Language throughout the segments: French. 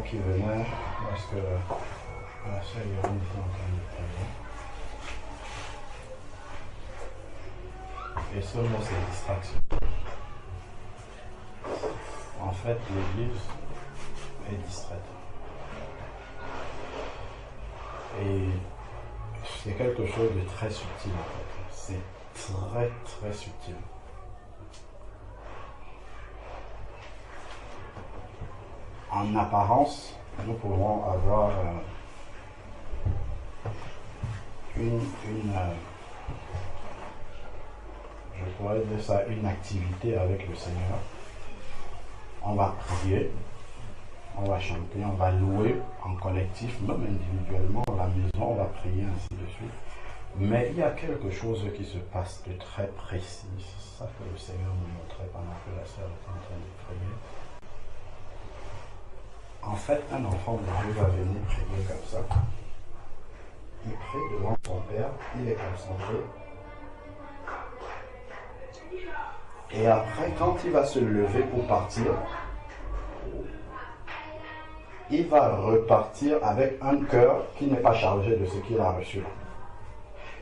qui venait parce que la sœur Yvonne était en train de prier. Et ce mot, c'est distraction. En fait, l'église est distraite. Et c'est quelque chose de très subtil en fait. C'est très très subtil. En apparence, nous pouvons avoir je pourrais dire ça, une activité avec le Seigneur. On va prier, on va chanter, on va louer en collectif, même individuellement à la maison, on va prier ainsi de suite. Mais il y a quelque chose qui se passe de très précis. C'est ça que le Seigneur nous montrait pendant que la sœur était en train de prier. En fait, un enfant de Dieu va venir prier comme ça. Il prie devant son Père, il est concentré. Et après, quand il va se lever pour partir, il va repartir avec un cœur qui n'est pas chargé de ce qu'il a reçu.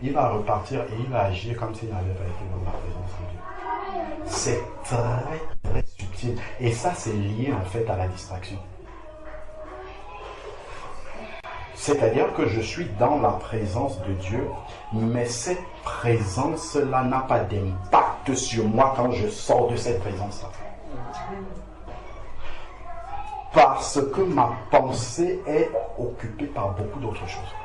Il va repartir et il va agir comme s'il n'avait pas été dans la présence de Dieu. C'est très très subtil. Et ça, c'est lié en fait à la distraction. C'est-à-dire que je suis dans la présence de Dieu, mais cette présence-là n'a pas d'impact sur moi quand je sors de cette présence-là. Parce que ma pensée est occupée par beaucoup d'autres choses.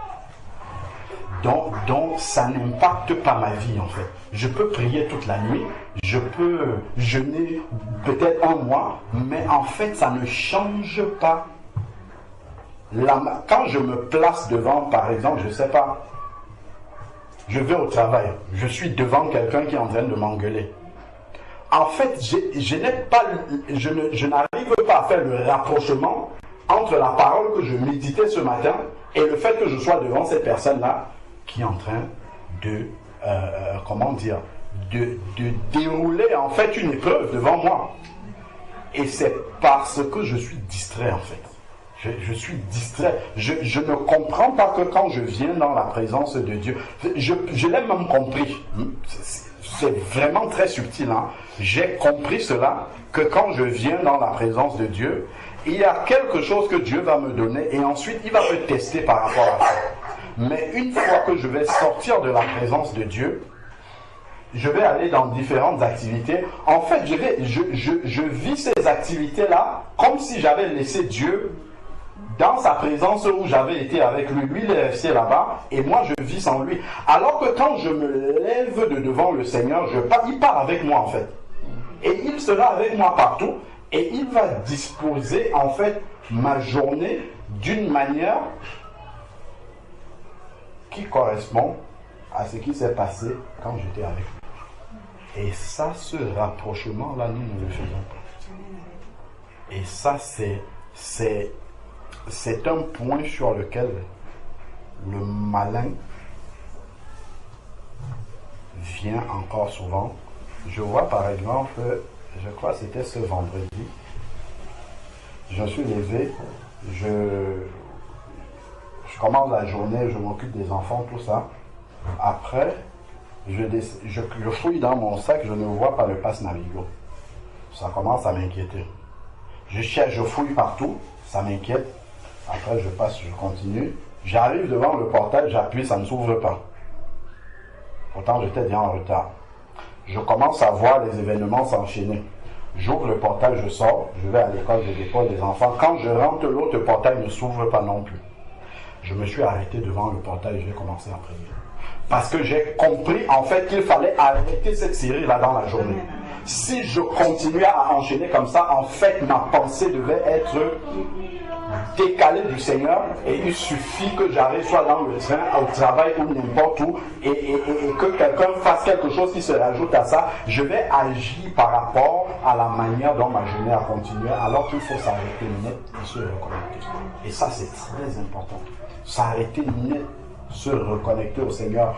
Donc ça n'impacte pas ma vie en fait. Je peux prier toute la nuit, je peux jeûner peut-être un mois, mais en fait ça ne change pas. Quand je me place devant, par exemple, je ne sais pas, je vais au travail, je suis devant quelqu'un qui est en train de m'engueuler. En fait, je n'arrive pas à faire le rapprochement entre la parole que je méditais ce matin et le fait que je sois devant cette personne-là qui est en train de, de dérouler en fait une épreuve devant moi. Et c'est parce que je suis distrait en fait. Je suis distrait. Je ne comprends pas que quand je viens dans la présence de Dieu, je l'ai même compris. C'est vraiment très subtil. Hein? J'ai compris cela, que quand je viens dans la présence de Dieu, il y a quelque chose que Dieu va me donner et ensuite il va me tester par rapport à ça. Mais une fois que je vais sortir de la présence de Dieu, je vais aller dans différentes activités. En fait, je vis ces activités-là comme si j'avais laissé Dieu dans sa présence où j'avais été avec lui. Lui, il est resté là-bas et moi, je vis sans lui. Alors que quand je me lève de devant le Seigneur, il part avec moi en fait. Et il sera avec moi partout et il va disposer en fait ma journée d'une manière qui correspond à ce qui s'est passé quand j'étais avec lui. Et ça, ce rapprochement-là, nous ne le faisons pas. Et ça, c'est un point sur lequel le malin vient encore souvent. Je vois par exemple, je crois que c'était ce vendredi, je suis levé, je commence la journée, je m'occupe des enfants, tout ça. Après, je fouille dans mon sac, je ne vois pas le pass Navigo. Ça commence à m'inquiéter. Je cherche, je fouille partout, ça m'inquiète. Après, je passe, je continue. J'arrive devant le portail, j'appuie, ça ne s'ouvre pas. Pourtant, j'étais déjà en retard. Je commence à voir les événements s'enchaîner. J'ouvre le portail, je sors, je vais à l'école, je dépose les enfants. Quand je rentre, l'autre portail ne s'ouvre pas non plus. Je me suis arrêté devant le portail, je vais commencer à prier. Parce que j'ai compris en fait qu'il fallait arrêter cette série-là dans la journée. Si je continuais à enchaîner comme ça, en fait, ma pensée devait être décalée du Seigneur et il suffit que j'arrive soit dans le train, au travail ou n'importe où et que quelqu'un fasse quelque chose qui se rajoute à ça, je vais agir par rapport à la manière dont ma journée a continué alors qu'il faut s'arrêter net et se reconnecter. Et ça, c'est très important. S'arrêter net, se reconnecter au Seigneur.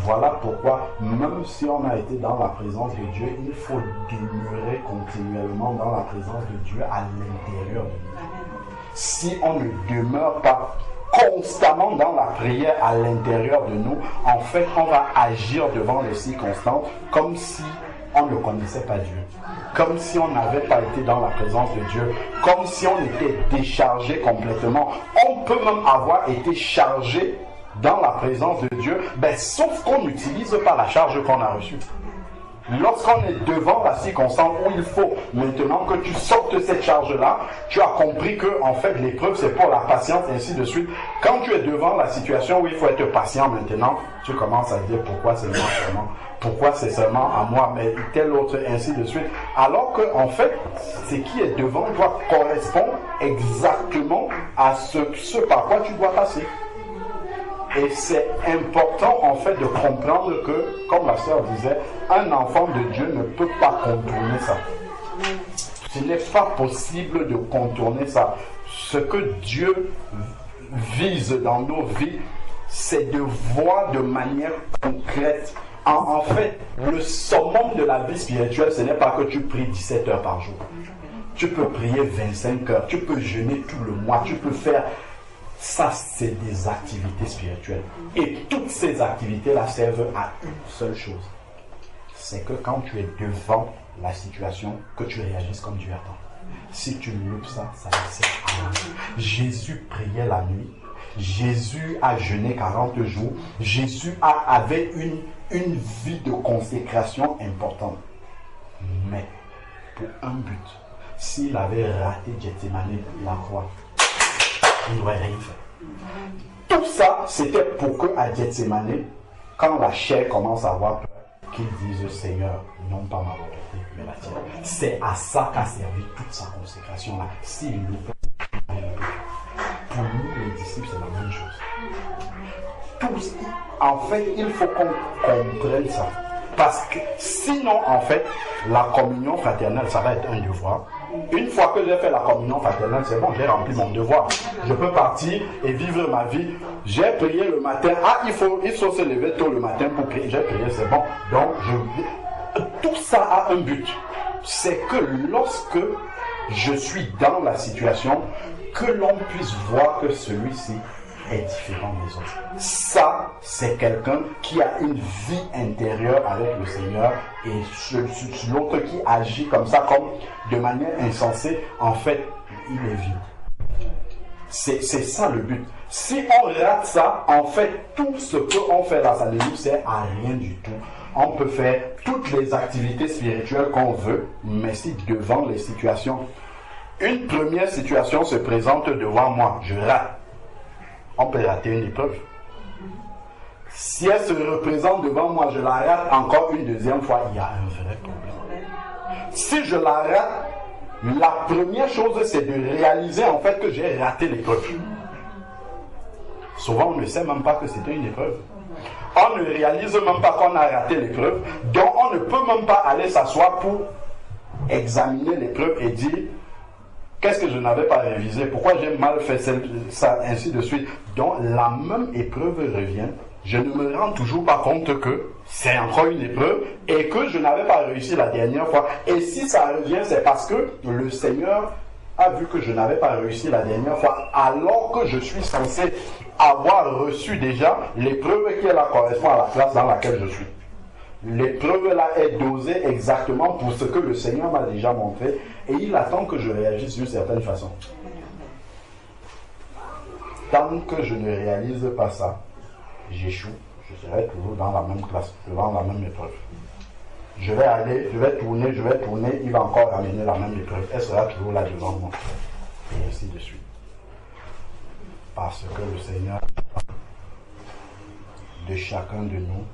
Voilà pourquoi, même si on a été dans la présence de Dieu, il faut demeurer continuellement dans la présence de Dieu à l'intérieur de nous. si on ne demeure pas constamment dans la prière à l'intérieur de nous, en fait, on va agir devant les circonstances comme si on ne connaissait pas Dieu, comme si on n'avait pas été dans la présence de Dieu, comme si on était déchargé complètement. On peut même avoir été chargé dans la présence de Dieu, sauf qu'on n'utilise pas la charge qu'on a reçue. Lorsqu'on est devant la circonstance où il faut maintenant que tu sortes cette charge-là, tu as compris que en fait l'épreuve c'est pour la patience, ainsi de suite. Quand tu es devant la situation où il faut être patient maintenant, tu commences à dire pourquoi c'est moi seulement, pourquoi c'est seulement à moi, mais tel autre, ainsi de suite. Alors que en fait, ce qui est devant toi correspond exactement à ce par quoi tu dois passer. Et c'est important en fait de comprendre que, comme la sœur disait, un enfant de Dieu ne peut pas contourner ça. Ce n'est pas possible de contourner ça. Ce que Dieu vise dans nos vies, c'est de voir de manière concrète. En fait, le summum de la vie spirituelle, ce n'est pas que tu pries 17 heures par jour. Tu peux prier 25 heures, tu peux jeûner tout le mois, tu peux faire... Ça, c'est des activités spirituelles. Et toutes ces activités-là servent à une seule chose. C'est que quand tu es devant la situation, que tu réagisses comme Dieu attend. Si tu loupes ça, ça ne sert à rien. Jésus priait la nuit. Jésus a jeûné 40 jours. Jésus avait une vie de consécration importante. Mais pour un but, s'il avait raté Gethsémani, la croix, il n'aurait rien fait. Tout ça, c'était pour que à Gethsémani, quand la chair commence à avoir peur, qu'il dise Seigneur, non pas ma volonté, mais la tienne. C'est à ça qu'a servi toute sa consécration-là. S'il nous fait, pour nous, les disciples, c'est la même chose. En fait, il faut qu'on comprenne ça. Parce que sinon, en fait, la communion fraternelle, ça va être un devoir. Une fois que j'ai fait la communion fraternelle, c'est bon, j'ai rempli mon devoir. Je peux partir et vivre ma vie. J'ai prié le matin. Il faut se lever tôt le matin pour prier. J'ai prié, c'est bon. Donc, tout ça a un but. C'est que lorsque je suis dans la situation, que l'on puisse voir que celui-ci est différent des autres. Ça, c'est quelqu'un qui a une vie intérieure avec le Seigneur, et l'autre qui agit comme ça, comme de manière insensée, en fait, il est vide. C'est ça le but. Si on rate ça, en fait, tout ce qu'on fait là, ça ne nous sert à rien du tout. On peut faire toutes les activités spirituelles qu'on veut, mais si devant les situations, une première situation se présente devant moi, je rate. On peut rater une épreuve. Si elle se représente devant moi, je la rate encore une deuxième fois, il y a un vrai problème. Si je la rate, la première chose, c'est de réaliser en fait que j'ai raté l'épreuve. Souvent, on ne sait même pas que c'était une épreuve. On ne réalise même pas qu'on a raté l'épreuve. Donc, on ne peut même pas aller s'asseoir pour examiner l'épreuve et dire qu'est-ce que je n'avais pas révisé, pourquoi j'ai mal fait ça, ainsi de suite. Donc, la même épreuve revient. Je ne me rends toujours pas compte que c'est encore une épreuve et que je n'avais pas réussi la dernière fois. Et si ça revient, c'est parce que le Seigneur a vu que je n'avais pas réussi la dernière fois, alors que je suis censé avoir reçu déjà l'épreuve qui est là correspond à la classe dans laquelle je suis. L'épreuve là est dosée exactement pour ce que le Seigneur m'a déjà montré et il attend que je réagisse d'une certaine façon. Tant que je ne réalise pas ça, j'échoue, je serai toujours dans la même classe, devant la même épreuve. Je vais tourner, il va encore amener la même épreuve, elle sera toujours là devant moi. Et ainsi de suite. Parce que le Seigneur, de chacun de nous,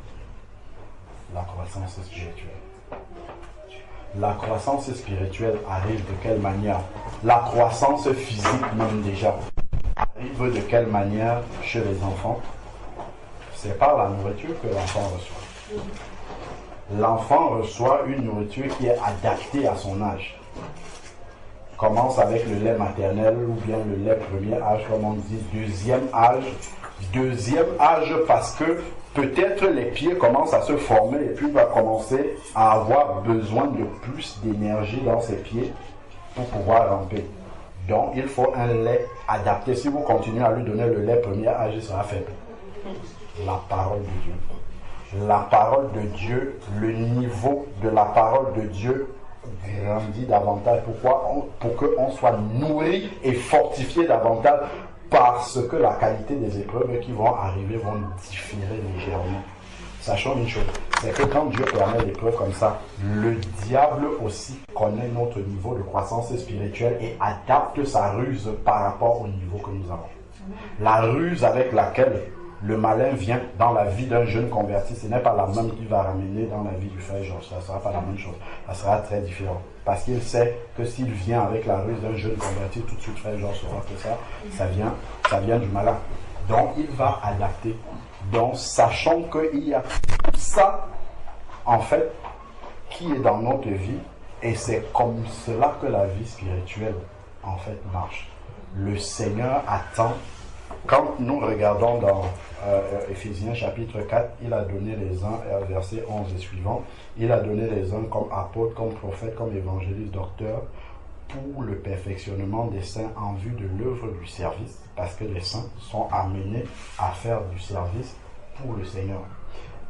la croissance spirituelle. La croissance spirituelle arrive de quelle manière? La croissance physique même déjà arrive de quelle manière chez les enfants? C'est par la nourriture que l'enfant reçoit. L'enfant reçoit une nourriture qui est adaptée à son âge. Commence avec le lait maternel ou bien le lait premier âge, comme on dit, deuxième âge. Deuxième âge parce que peut-être les pieds commencent à se former et puis il va commencer à avoir besoin de plus d'énergie dans ses pieds pour pouvoir ramper. Donc, il faut un lait adapté. Si vous continuez à lui donner le lait premier âge, il sera faible. La parole de Dieu. La parole de Dieu, le niveau de la parole de Dieu grandit davantage. Pourquoi? Pour qu'on soit nourri et fortifié davantage, parce que la qualité des épreuves qui vont arriver vont différer légèrement. Sachons une chose, c'est que quand Dieu permet l'épreuve comme ça, le diable aussi connaît notre niveau de croissance spirituelle et adapte sa ruse par rapport au niveau que nous avons. La ruse avec laquelle le malin vient dans la vie d'un jeune converti, ce n'est pas la même qu'il va ramener dans la vie du frère Georges. Ça ne sera pas la même chose. Ça sera très différent. Parce qu'il sait que s'il vient avec la ruse d'un jeune converti, tout de suite, frère Georges saura que ça vient du malin. Donc, il va adapter. Donc, sachant qu'il y a tout ça, en fait, qui est dans notre vie, et c'est comme cela que la vie spirituelle, en fait, marche. Le Seigneur attend. Quand nous regardons dans Éphésiens chapitre 4, il a donné les uns, verset 11 et suivant, il a donné les uns comme apôtres, comme prophètes, comme évangélistes, docteurs, pour le perfectionnement des saints en vue de l'œuvre du service, parce que les saints sont amenés à faire du service pour le Seigneur.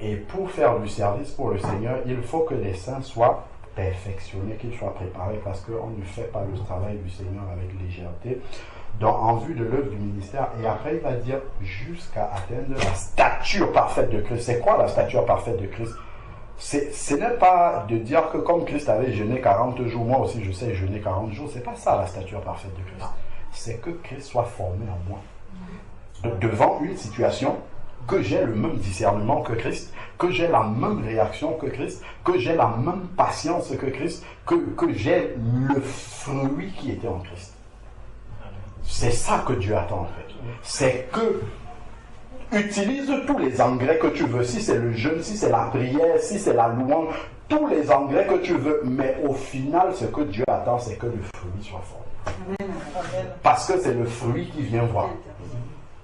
Et pour faire du service pour le Seigneur, il faut que les saints soient perfectionnés, qu'ils soient préparés, parce qu'on ne fait pas le travail du Seigneur avec légèreté. Donc, en vue de l'œuvre du ministère, et après il va dire jusqu'à atteindre la stature parfaite de Christ. C'est quoi la stature parfaite de Christ? Ce n'est pas de dire que comme Christ avait jeûné 40 jours, moi aussi je sais jeûner 40 jours. C'est pas ça la stature parfaite de Christ. C'est que Christ soit formé en moi. Devant une situation, que j'ai le même discernement que Christ, que j'ai la même réaction que Christ, que j'ai la même patience que Christ, que j'ai le fruit qui était en Christ. C'est ça que Dieu attend en fait. C'est que utilise tous les engrais que tu veux. Si c'est le jeûne, si c'est la prière, si c'est la louange, tous les engrais que tu veux. Mais au final, ce que Dieu attend, c'est que le fruit soit fort. Parce que c'est le fruit qui vient voir.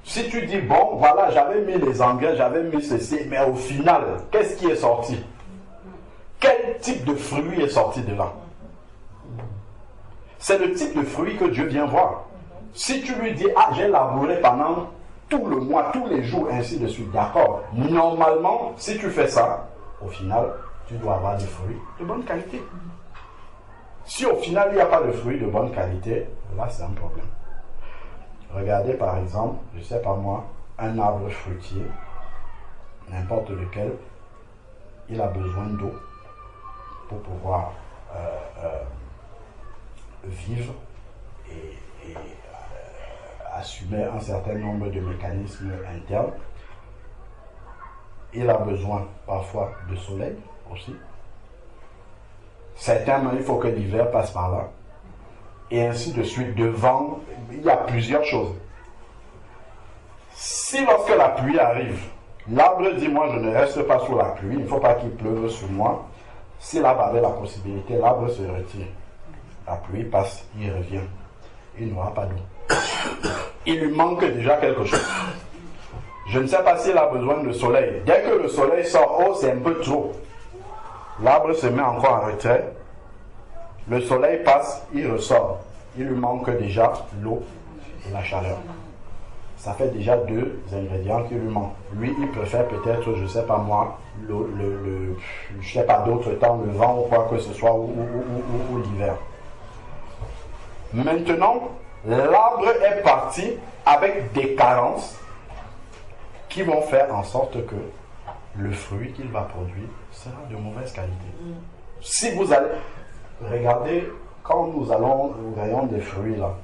Si tu dis, bon, voilà, j'avais mis les engrais, j'avais mis ceci, mais au final, qu'est-ce qui est sorti? Quel type de fruit est sorti de là? C'est le type de fruit que Dieu vient voir. Si tu lui dis, ah, j'ai labouré pendant tout le mois, tous les jours, ainsi de suite, d'accord. Normalement, si tu fais ça, au final, tu dois avoir des fruits de bonne qualité. Si au final, il n'y a pas de fruits de bonne qualité, là, c'est un problème. Regardez par exemple, je ne sais pas moi, un arbre fruitier, n'importe lequel, il a besoin d'eau pour pouvoir vivre et assumer un certain nombre de mécanismes internes. Il a besoin parfois de soleil aussi. Certainement, il faut que l'hiver passe par là. Et ainsi de suite, de vent, il y a plusieurs choses. Si lorsque la pluie arrive, l'arbre dit, moi je ne reste pas sous la pluie, il ne faut pas qu'il pleuve sur moi. Si l'arbre avait la possibilité, l'arbre se retire. La pluie passe, il revient. Il n'aura pas d'eau. Il lui manque déjà quelque chose. Je ne sais pas s'il a besoin de soleil. Dès que le soleil sort, oh, c'est un peu trop. L'arbre se met encore en retrait. Le soleil passe, il ressort. Il lui manque déjà l'eau et la chaleur. Ça fait déjà deux ingrédients qui lui manquent. Lui, il préfère peut-être, je ne sais pas moi, je ne sais pas d'autre temps, le vent ou quoi que ce soit, ou l'hiver. Maintenant, l'arbre est parti avec des carences qui vont faire en sorte que le fruit qu'il va produire sera de mauvaise qualité. Si vous allez... Regardez, quand nous voyons des fruits là,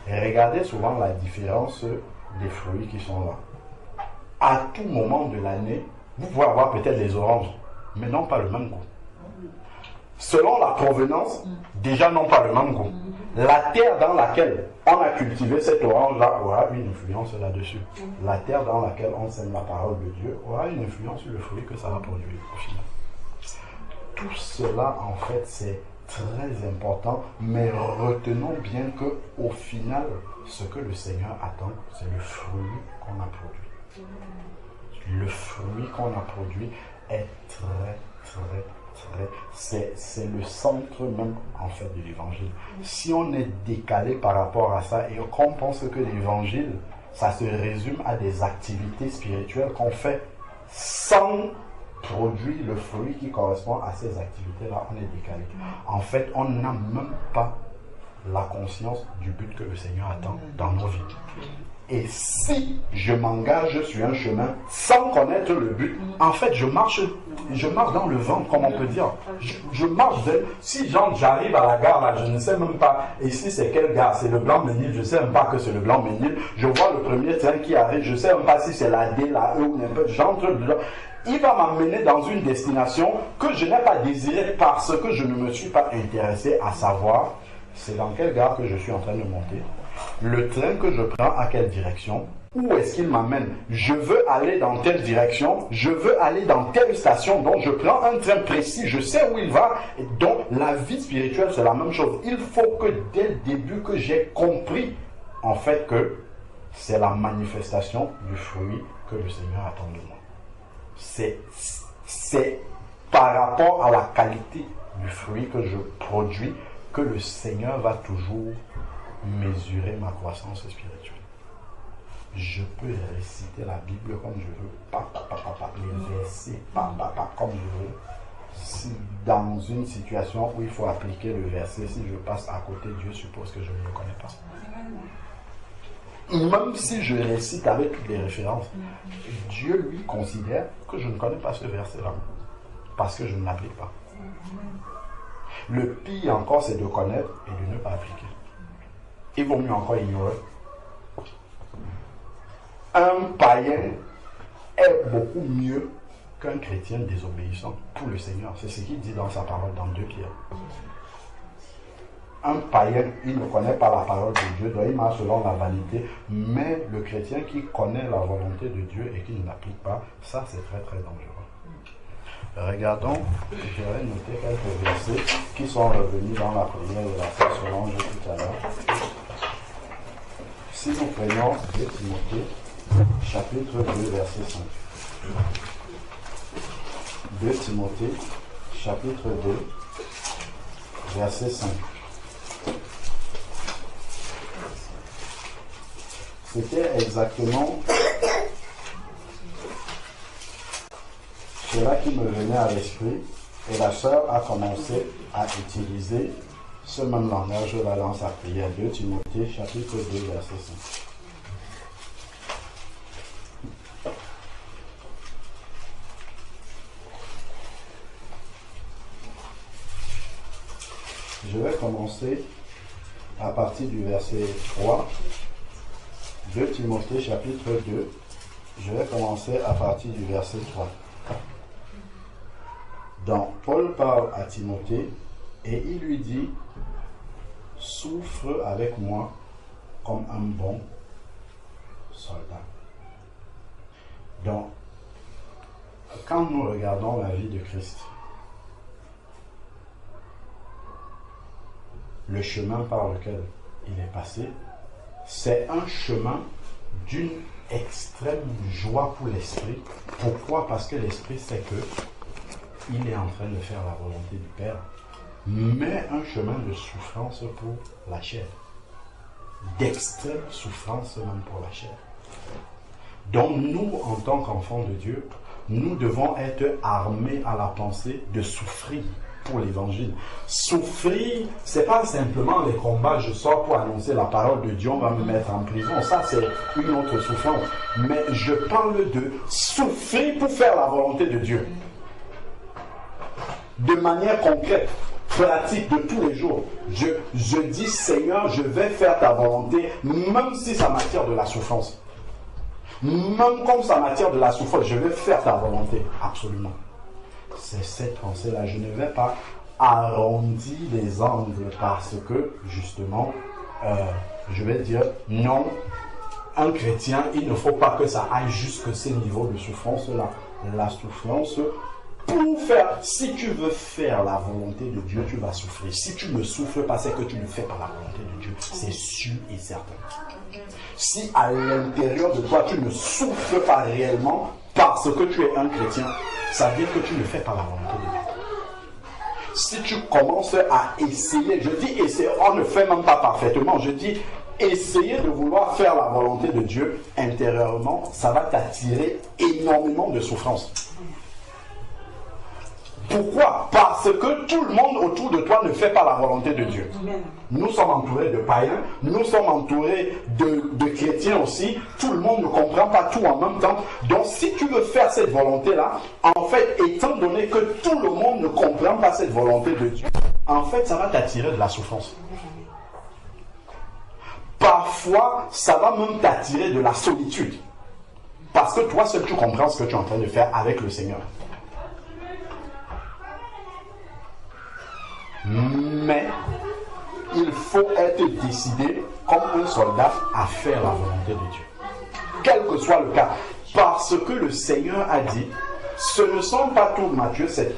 et regardez souvent la différence des fruits qui sont là. À tout moment de l'année, vous pouvez avoir peut-être des oranges, mais non pas le même goût. Selon la provenance, déjà non pas le même goût. La terre dans laquelle on a cultivé cette orange-là aura une influence là-dessus. La terre dans laquelle on sème la parole de Dieu aura une influence sur le fruit que ça va produire au final. Tout cela, en fait, c'est très important, mais retenons bien que au final, ce que le Seigneur attend, c'est le fruit qu'on a produit. Le fruit qu'on a produit est très, très C'est le centre même en fait de l'évangile. Si on est décalé par rapport à ça et qu'on pense que l'évangile, ça se résume à des activités spirituelles qu'on fait sans produire le fruit qui correspond à ces activités-là, on est décalé. En fait, on n'a même pas la conscience du but que le Seigneur attend dans nos vies. Et si je m'engage sur un chemin sans connaître le but, en fait, je marche dans le vent, comme on peut dire. Je marche. Si j'arrive à la gare, là, je ne sais même pas ici c'est quelle gare, c'est le Blanc-Ménil, je ne sais même pas que c'est le Blanc-Ménil. Je vois le premier train qui arrive, je ne sais même pas si c'est la D, la E ou n'importe. J'entre dedans. Il va m'amener dans une destination que je n'ai pas désirée parce que je ne me suis pas intéressé à savoir c'est dans quelle gare que je suis en train de monter. Le train que je prends, à quelle direction? Où est-ce qu'il m'amène? Je veux aller dans telle direction, je veux aller dans telle station, donc je prends un train précis, je sais où il va. Et donc la vie spirituelle, c'est la même chose. Il faut que dès le début que j'ai compris, en fait, que c'est la manifestation du fruit que le Seigneur attend de moi. C'est par rapport à la qualité du fruit que je produis que le Seigneur va toujours mesurer ma croissance spirituelle. Je peux réciter la Bible comme je veux, les versets, comme je veux. Si dans une situation où il faut appliquer le verset, si je passe à côté, Dieu suppose que je ne le connais pas. Même si je récite avec toutes les références, Dieu lui considère que je ne connais pas ce verset-là, parce que je ne l'applique pas. Le pire encore, c'est de connaître et de ne pas appliquer. Il vaut mieux encore ignorer. Un païen est beaucoup mieux qu'un chrétien désobéissant pour le Seigneur. C'est ce qu'il dit dans sa parole dans 2 Pierre. Un païen, il ne connaît pas la parole de Dieu, donc il marche selon la vanité. Mais le chrétien qui connaît la volonté de Dieu et qui ne l'applique pas, ça c'est très très dangereux. Regardons, je vais noter quelques versets qui sont revenus dans la prière de la sœur Solange tout à l'heure. Si nous prenons 2 Timothée, chapitre 2, verset 5. 2 Timothée, chapitre 2, verset 5. C'était exactement cela qui me venait à l'esprit, et la sœur a commencé à utiliser ce même langage-là dans sa prière. 2 Timothée, chapitre 2, verset 5. Je vais commencer à partir du verset 3. 2 Timothée, chapitre 2. Je vais commencer à partir du verset 3. Donc, Paul parle à Timothée et il lui dit « Souffre avec moi comme un bon soldat. » Donc, quand nous regardons la vie de Christ, le chemin par lequel il est passé, c'est un chemin d'une extrême joie pour l'esprit. Pourquoi? Parce que l'esprit sait que il est en train de faire la volonté du Père, mais un chemin de souffrance pour la chair, d'extrême souffrance même pour la chair. Donc nous, en tant qu'enfants de Dieu, nous devons être armés à la pensée de souffrir pour l'évangile. Souffrir, c'est pas simplement les combats, je sors pour annoncer la parole de Dieu, on va me mettre en prison, ça c'est une autre souffrance. Mais je parle de souffrir pour faire la volonté de Dieu. De manière concrète, pratique de tous les jours. Je dis Seigneur, je vais faire ta volonté, même si ça m'attire de la souffrance. Même comme ça m'attire de la souffrance, je vais faire ta volonté. Absolument. C'est cette pensée-là. Je ne vais pas arrondir les angles parce que, justement, je vais dire non, un chrétien, il ne faut pas que ça aille jusqu'à ces niveaux de souffrance-là. La souffrance, pour faire, si tu veux faire la volonté de Dieu, tu vas souffrir. Si tu ne souffres pas, c'est que tu ne fais pas la volonté de Dieu. C'est sûr et certain. Si à l'intérieur de toi, tu ne souffres pas réellement parce que tu es un chrétien, ça veut dire que tu ne fais pas la volonté de Dieu. si tu commences à essayer, je dis essayer, on ne fait même pas parfaitement, je dis essayer de vouloir faire la volonté de Dieu intérieurement, ça va t'attirer énormément de souffrance. Pourquoi? Parce que tout le monde autour de toi ne fait pas la volonté de Dieu. Nous sommes entourés de païens, nous sommes entourés de chrétiens aussi. Tout le monde ne comprend pas tout en même temps. Donc si tu veux faire cette volonté-là, en fait, étant donné que tout le monde ne comprend pas cette volonté de Dieu, en fait, ça va t'attirer de la souffrance. Parfois, ça va même t'attirer de la solitude. Parce que toi seul, tu comprends ce que tu es en train de faire avec le Seigneur. Mais il faut être décidé comme un soldat à faire la volonté de Dieu. Quel que soit le cas. Parce que le Seigneur a dit, ce ne sont pas tous, Matthieu 7,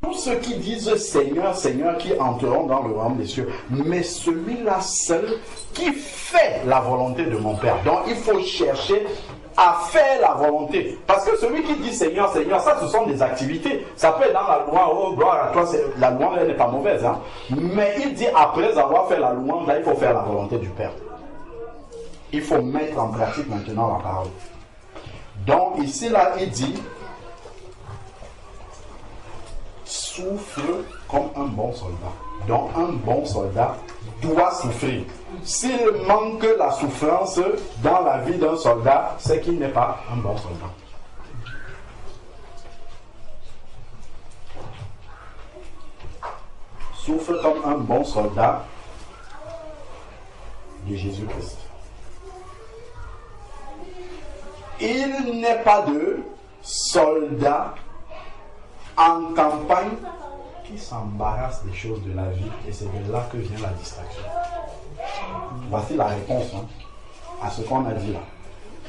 tous ceux qui disent Seigneur, Seigneur, qui entreront dans le royaume des cieux, mais celui-là seul qui fait la volonté de mon Père. Donc il faut chercher à faire la volonté. Parce que celui qui dit Seigneur, Seigneur, ça ce sont des activités. Ça peut être dans la louange, oh gloire à toi, la louange elle n'est pas mauvaise. Hein? Mais il dit après avoir fait la louange, là il faut faire la volonté du Père. Il faut mettre en pratique maintenant la parole. Donc ici là il dit souffre comme un bon soldat. Donc un bon soldat doit souffrir. S'il manque la souffrance dans la vie d'un soldat, c'est qu'il n'est pas un bon soldat. Souffre comme un bon soldat de Jésus-Christ. Il n'est pas de soldat en campagne qui s'embarrasse des choses de la vie, et c'est de là que vient la distraction. Voici la réponse à ce qu'on a dit là.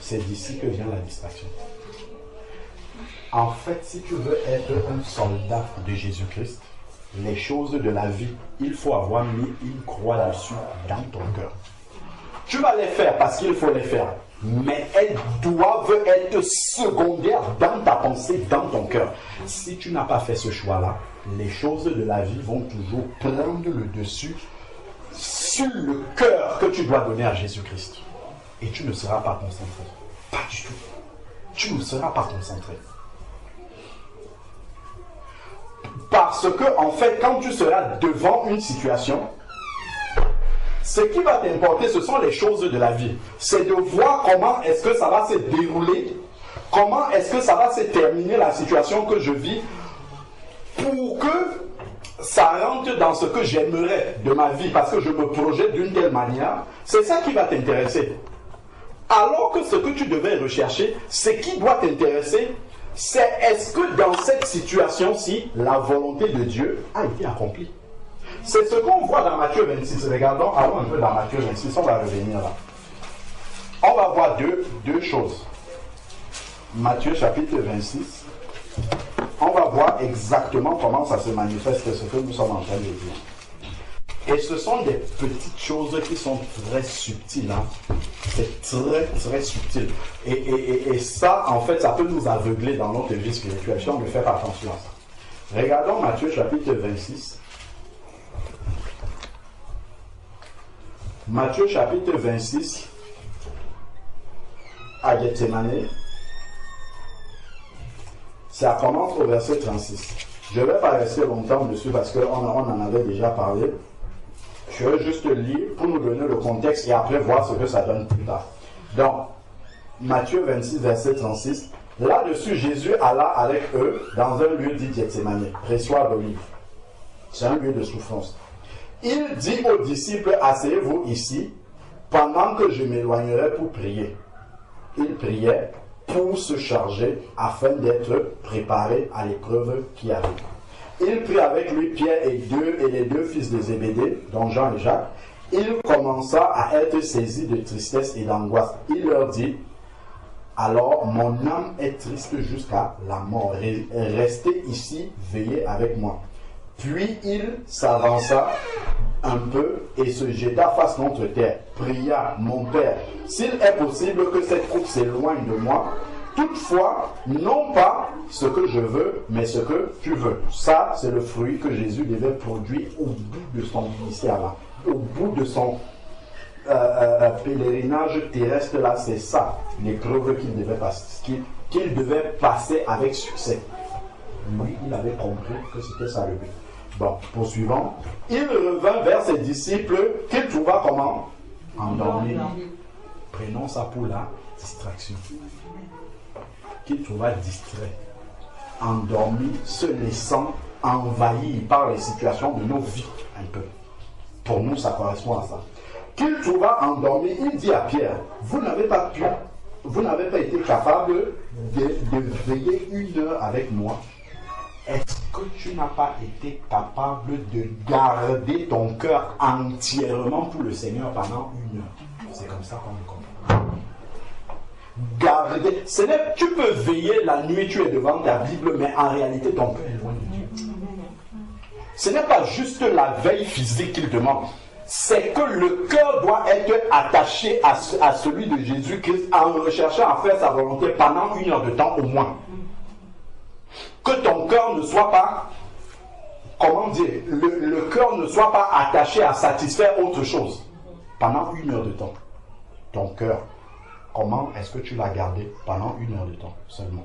C'est d'ici que vient la distraction. En fait, si tu veux être un soldat de Jésus-Christ, les choses de la vie, il faut avoir mis une croix dessus dans ton cœur. Tu vas les faire parce qu'il faut les faire, mais elles doivent être secondaires dans ta pensée, dans ton cœur. Si tu n'as pas fait ce choix-là, les choses de la vie vont toujours prendre le dessus sur le cœur que tu dois donner à Jésus-Christ. Et tu ne seras pas concentré. Pas du tout. Tu ne seras pas concentré. Parce que, en fait, quand tu seras devant une situation, ce qui va t'importer, ce sont les choses de la vie. C'est de voir comment est-ce que ça va se dérouler, comment est-ce que ça va se terminer la situation que je vis, pour que ça rentre dans ce que j'aimerais de ma vie, parce que je me projette d'une telle manière. C'est ça qui va t'intéresser. Alors que ce que tu devais rechercher, ce qui doit t'intéresser, c'est est-ce que dans cette situation-ci, la volonté de Dieu a été accomplie. C'est ce qu'on voit dans Matthieu 26. Regardons, allons un peu dans Matthieu 26, on va revenir là. On va voir deux choses. Matthieu chapitre 26. On va voir exactement comment ça se manifeste, ce que nous sommes en train de dire. Et ce sont des petites choses qui sont très subtiles. Hein. C'est très, très subtil. Et ça, en fait, ça peut nous aveugler dans notre vie spirituelle si on ne fait pas attention à ça. Regardons Matthieu chapitre 26. Matthieu chapitre 26, à Gethsémane. Ça commence au verset 36. Je ne vais pas rester longtemps dessus parce qu'on en avait déjà parlé. Je vais juste lire pour nous donner le contexte et après voir ce que ça donne plus tard. Donc, Matthieu 26, verset 36. Là-dessus, Jésus alla avec eux dans un lieu dit Gethsémane, pressoir d'olive. C'est un lieu de souffrance. Il dit aux disciples, asseyez-vous ici, pendant que je m'éloignerai pour prier. Il priait pour se charger afin d'être préparé à l'épreuve qui arrive. Il prit avec lui Pierre et les deux fils de Zébédée, dont Jean et Jacques. Il commença à être saisi de tristesse et d'angoisse. Il leur dit, alors mon âme est triste jusqu'à la mort. Restez ici, veillez avec moi. Puis il s'avança un peu et se jeta face contre terre. Pria, mon Père, s'il est possible que cette coupe s'éloigne de moi, Toutefois, non pas ce que je veux, mais ce que tu veux. Ça, c'est le fruit que Jésus devait produire au bout de son ministère là. Au bout de son pèlerinage terrestre là, c'est ça, l'épreuve qu'il devait passer avec succès. Lui, il avait compris que c'était ça le but. Bon, poursuivant, il revint vers ses disciples qu'il trouva comment? Endormis. Prenons ça pour la distraction. Qu'il trouva distrait, endormi, se laissant envahir par les situations de nos vies un peu. Pour nous, ça correspond à ça. Qu'il trouva endormi, il dit à Pierre, vous n'avez pas été capable de veiller 1 heure avec moi. Est-ce que tu n'as pas été capable de garder ton cœur entièrement pour le Seigneur pendant 1 heure? C'est comme ça qu'on le comprend. Garder, tu peux veiller la nuit, tu es devant ta Bible, mais en réalité ton cœur est loin de Dieu. Ce n'est pas juste la veille physique qu'il demande, c'est que le cœur doit être attaché à celui de Jésus-Christ en recherchant à faire sa volonté pendant 1 heure de temps au moins. Que ton cœur ne soit pas, comment dire, le cœur ne soit pas attaché à satisfaire autre chose pendant 1 heure de temps. Ton cœur, comment est-ce que tu l'as gardé pendant 1 heure de temps seulement?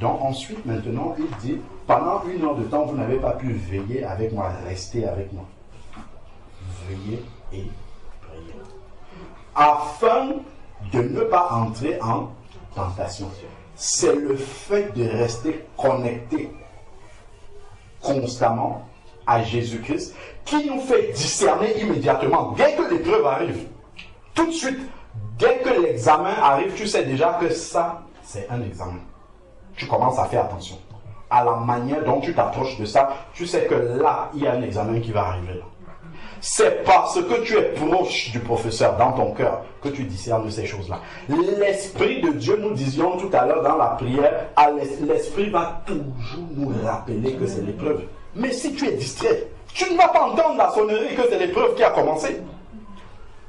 Donc ensuite, maintenant, il dit, pendant 1 heure de temps, vous n'avez pas pu veiller avec moi, rester avec moi. Veiller et prier. Afin de ne pas entrer en tentation. C'est le fait de rester connecté constamment à Jésus-Christ qui nous fait discerner immédiatement. Dès que l'épreuve arrive, tout de suite, dès que l'examen arrive, tu sais déjà que ça, c'est un examen. Tu commences à faire attention à la manière dont tu t'approches de ça. Tu sais que là, il y a un examen qui va arriver là. C'est parce que tu es proche du professeur dans ton cœur que tu discernes ces choses-là. L'Esprit de Dieu, nous disions tout à l'heure dans la prière, l'Esprit va toujours nous rappeler que c'est l'épreuve. Mais si tu es distrait, tu ne vas pas entendre la sonnerie que c'est l'épreuve qui a commencé.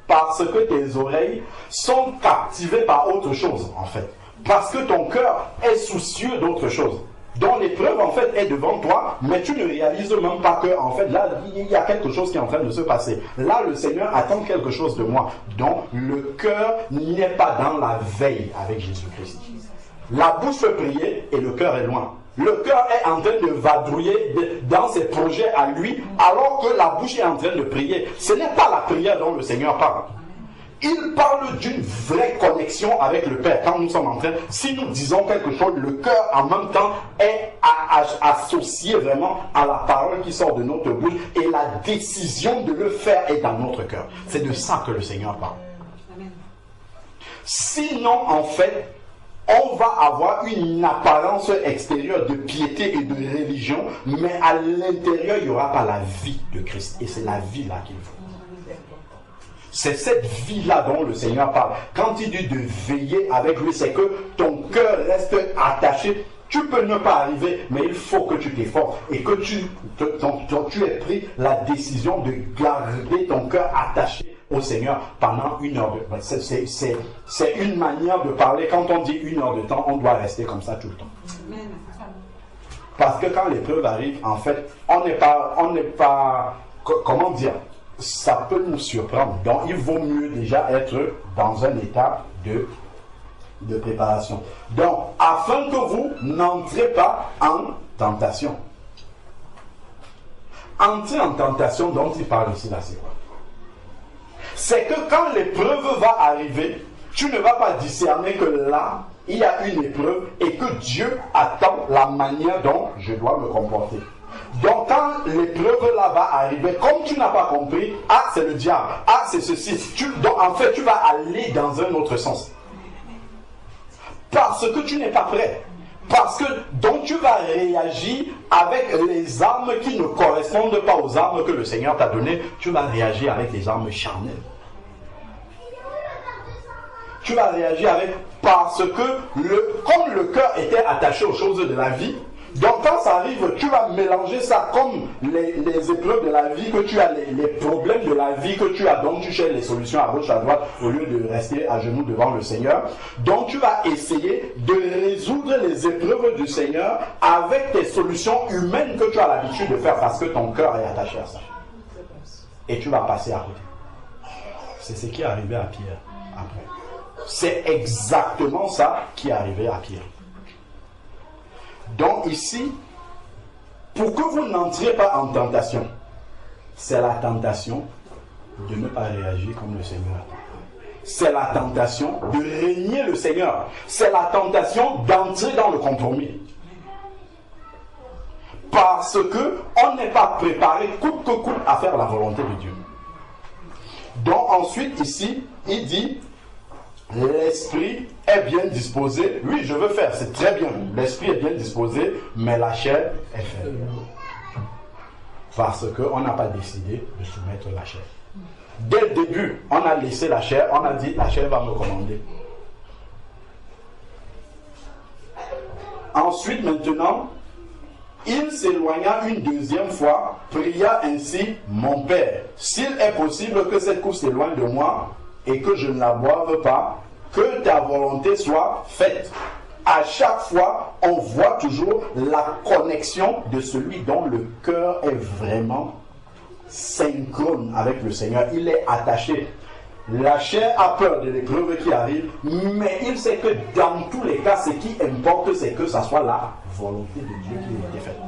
Parce que tes oreilles sont captivées par autre chose, en fait. Parce que ton cœur est soucieux d'autre chose. Donc l'épreuve en fait est devant toi, mais tu ne réalises même pas que en fait là il y a quelque chose qui est en train de se passer. Là le Seigneur attend quelque chose de moi. Donc le cœur n'est pas dans la veille avec Jésus-Christ. La bouche peut prier et le cœur est loin. Le cœur est en train de vadrouiller dans ses projets à lui, alors que la bouche est en train de prier. Ce n'est pas la prière dont le Seigneur parle. Il parle d'une vraie connexion avec le Père. Quand nous sommes en train, si nous disons quelque chose, le cœur en même temps est associé vraiment à la parole qui sort de notre bouche et la décision de le faire est dans notre cœur. C'est de ça que le Seigneur parle. Sinon, en fait, on va avoir une apparence extérieure de piété et de religion, mais à l'intérieur, il n'y aura pas la vie de Christ. Et c'est la vie là qu'il faut. C'est cette vie-là dont le Seigneur parle. Quand il dit de veiller avec lui, c'est que ton cœur reste attaché. Tu peux ne pas arriver, mais il faut que tu t'efforces et que tu aies pris la décision de garder ton cœur attaché au Seigneur pendant 1 heure. C'est une manière de parler. Quand on dit 1 heure de temps, on doit rester comme ça tout le temps. Parce que quand l'épreuve arrive, en fait, on n'est pas, comment dire, ça peut nous surprendre. Donc, il vaut mieux déjà être dans un état de préparation. Donc, afin que vous n'entrez pas en tentation. Entrer en tentation dont il parle ici, là, c'est quoi? C'est que quand l'épreuve va arriver, tu ne vas pas discerner que là, il y a une épreuve et que Dieu attend la manière dont je dois me comporter. Donc quand l'épreuve là va arriver, comme tu n'as pas compris, ah c'est le diable, ah c'est ceci, donc en fait tu vas aller dans un autre sens. Parce que tu n'es pas prêt. Parce que donc tu vas réagir avec les armes qui ne correspondent pas aux armes que le Seigneur t'a données. Tu vas réagir avec les armes charnelles. Tu vas réagir avec, parce que comme le cœur était attaché aux choses de la vie, donc quand ça arrive vivre, tu vas mélanger ça comme les épreuves de la vie que tu as, les problèmes de la vie que tu as, donc tu cherches les solutions à gauche, à droite, au lieu de rester à genoux devant le Seigneur. Donc tu vas essayer de résoudre les épreuves du Seigneur avec tes solutions humaines que tu as l'habitude de faire parce que ton cœur est attaché à ça. Et tu vas passer à côté. C'est ce qui est arrivé à Pierre après. C'est exactement ça qui est arrivé à Pierre. Donc ici, pour que vous n'entriez pas en tentation, c'est la tentation de ne pas réagir comme le Seigneur. C'est la tentation de régner le Seigneur. C'est la tentation d'entrer dans le compromis. Parce qu'on n'est pas préparé coûte que coûte à faire la volonté de Dieu. Donc ensuite ici, il dit, l'esprit est bien disposé. Oui, je veux faire, c'est très bien. L'esprit est bien disposé, mais la chair est faible. Parce qu'on n'a pas décidé de soumettre la chair. Dès le début, on a laissé la chair, on a dit, la chair va me commander. Ensuite, maintenant, il s'éloigna une deuxième fois, pria ainsi, mon Père, s'il est possible que cette coupe s'éloigne de moi et que je ne la boive pas, que ta volonté soit faite. À chaque fois, on voit toujours la connexion de celui dont le cœur est vraiment synchrone avec le Seigneur. Il est attaché. La chair a peur de l'épreuve qui arrive, mais il sait que dans tous les cas, ce qui importe, c'est que ça soit la volonté de Dieu qui a été faite.